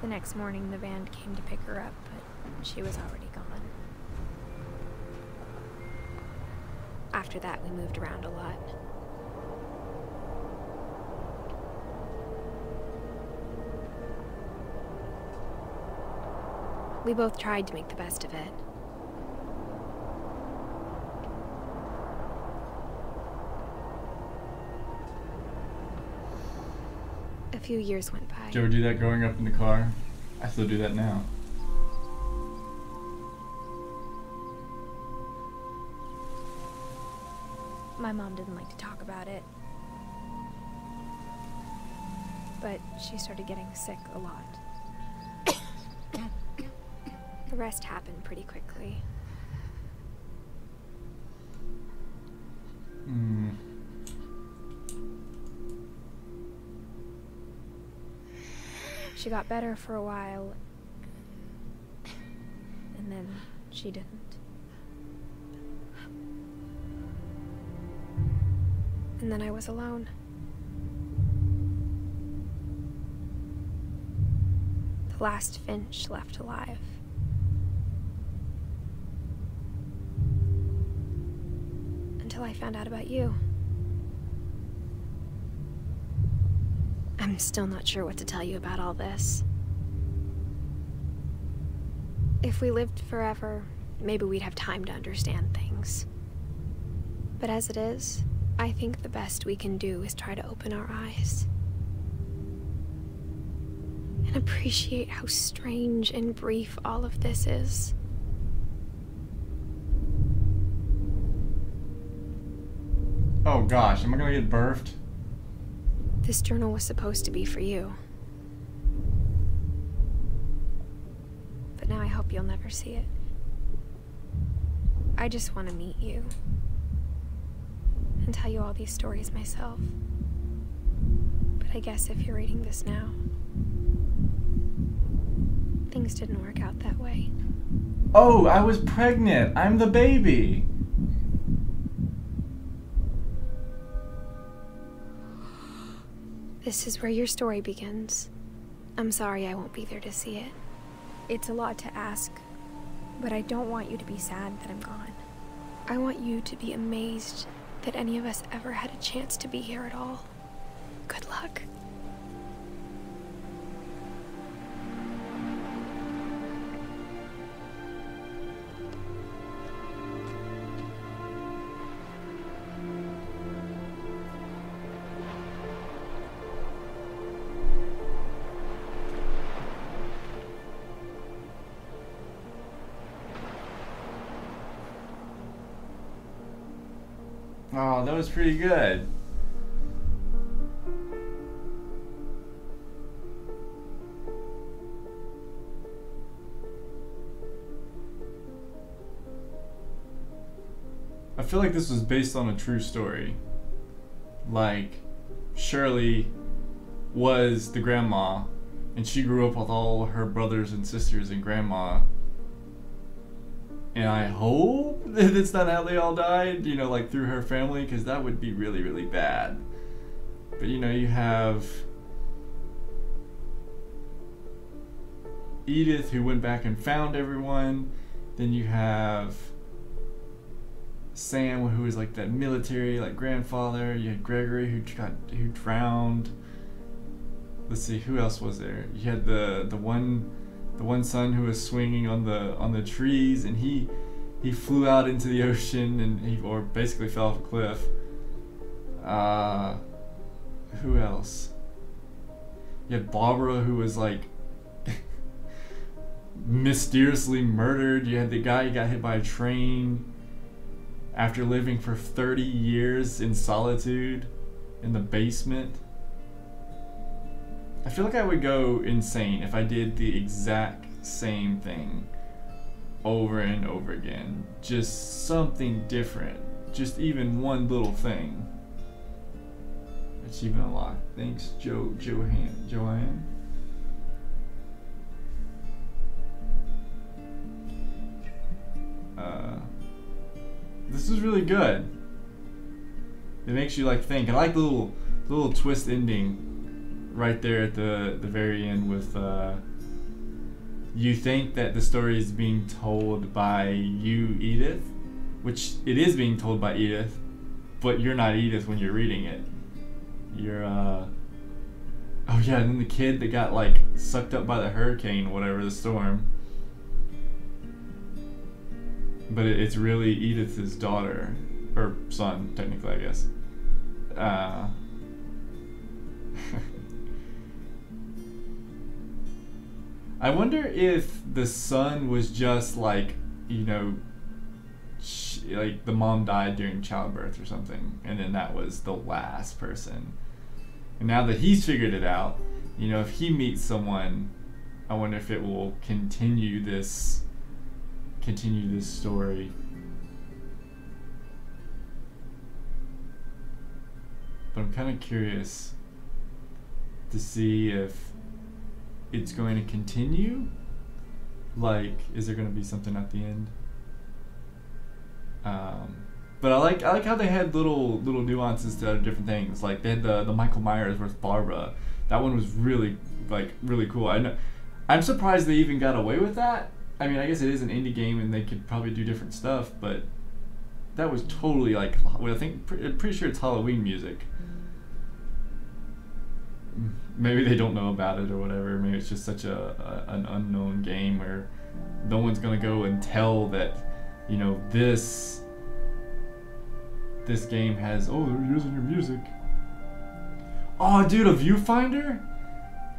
[SPEAKER 2] The next morning, the band came to pick her up, but she was already gone. After that, we moved around a lot. We both tried to make the best of it. A few years went by.
[SPEAKER 1] Did you ever do that growing up in the car? I still do that now.
[SPEAKER 2] My mom didn't like to talk about it. But she started getting sick a lot. The rest happened pretty quickly. She got better for a while, and then she didn't. And then I was alone. The last Finch left alive. Until I found out about you. I'm still not sure what to tell you about all this. If we lived forever, maybe we'd have time to understand things. But as it is, I think the best we can do is try to open our eyes. And appreciate how strange and brief all of this is.
[SPEAKER 1] Oh gosh, am I gonna get birthed?
[SPEAKER 2] This journal was supposed to be for you. But now I hope you'll never see it. I just want to meet you. And tell you all these stories myself. But I guess if you're reading this now, things didn't work out that way.
[SPEAKER 1] Oh, I was pregnant. I'm the baby.
[SPEAKER 2] This is where your story begins. I'm sorry I won't be there to see it. It's a lot to ask, but I don't want you to be sad that I'm gone. I want you to be amazed that any of us ever had a chance to be here at all. Good luck.
[SPEAKER 1] Oh, that was pretty good. I feel like this was based on a true story. Like, Shirley was the grandma, and she grew up with all her brothers and sisters and grandma. And I hope that it's not how they all died, you know, like through her family, because that would be really, really bad. But you know, you have Edith, who went back and found everyone. Then you have Sam, who was like that military, like grandfather. You had Gregory, who drowned. let's see, who else was there? You had the one son who was swinging on the trees, and he flew out into the ocean, and or basically fell off a cliff. Who else? You had Barbara, who was like mysteriously murdered. You had the guy who got hit by a train after living for 30 years in solitude in the basement. I feel like I would go insane if I did the exact same thing over and over again. Just something different. Just even one little thing. Achievement unlocked. Thanks, Joanne. This is really good. It makes you like think. I like the little twist ending right there at the very end with you think that the story is being told by you, Edith, which it is being told by Edith, but you're not Edith when you're reading it. You're oh yeah, and then the kid that got like sucked up by the hurricane, whatever, the storm. But it's really Edith's daughter, or son, technically, I guess. I wonder if the son was just like, you know, like the mom died during childbirth or something, and then that was the last person. And now that he's figured it out, you know, if he meets someone, I wonder if it will continue this story. But I'm kind of curious to see if it's going to continue. Like, is there going to be something at the end? But I like how they had little nuances to different things. Like they had the Michael Myers versus Barbara. That one was really cool. I'm surprised they even got away with that. I mean, I guess it is an indie game and they could probably do different stuff, but that was totally like, well, I'm pretty sure it's Halloween music. Maybe they don't know about it or whatever. Maybe it's just such an unknown game where no one's gonna go and tell that, you know, this game has, oh, they're using your music. Oh, dude, a viewfinder?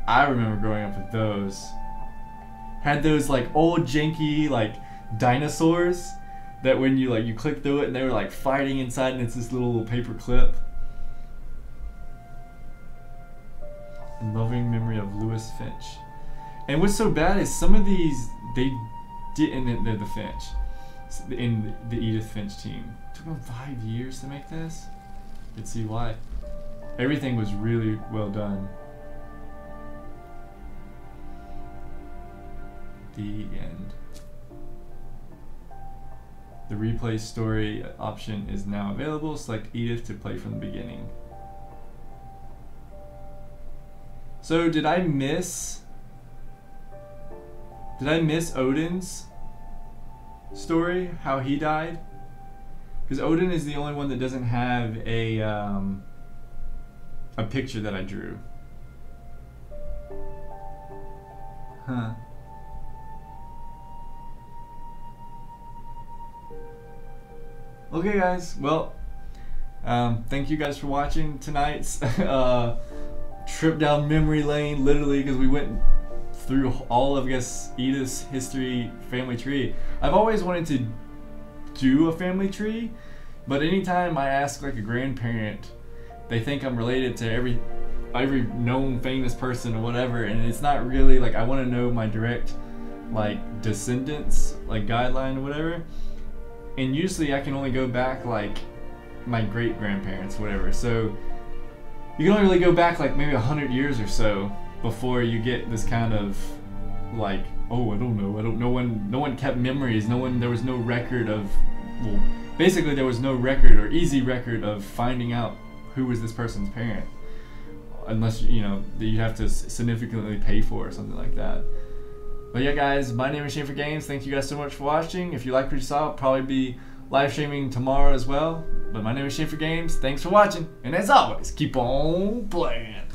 [SPEAKER 1] I remember growing up with those. Had those like old janky like dinosaurs that when you click through it and they were like fighting inside, and it's this little paper clip. Loving memory of Lewis Finch. And what's so bad is some of these they didn't. They're the Finch in the Edith Finch team. It took them 5 years to make this. You'd see why. Everything was really well done. The end. The replay story option is now available. Select Edith to play from the beginning. So did I miss Odin's story? How he died? Because Odin is the only one that doesn't have a picture that I drew. Huh. Okay guys, well, thank you guys for watching tonight's trip down memory lane, literally, because we went through all of, I guess, Edith's history family tree. I've always wanted to do a family tree, but anytime I ask like a grandparent, they think I'm related to every known famous person or whatever, and it's not really like, I want to know my direct like descendants, like guideline or whatever. And usually I can only go back like my great grandparents, whatever. So you can only really go back like maybe 100 years or so before you get this kind of like, oh, I don't know. No one kept memories. There was no record of, well, basically there was no record or easy record of finding out who was this person's parent, unless, you know, that you have to significantly pay for or something like that. But yeah guys, my name is Shane for Games. Thank you guys so much for watching. If you liked what you saw, I'll probably be live streaming tomorrow as well. But my name is Shane for Games. Thanks for watching, and as always, keep on playing.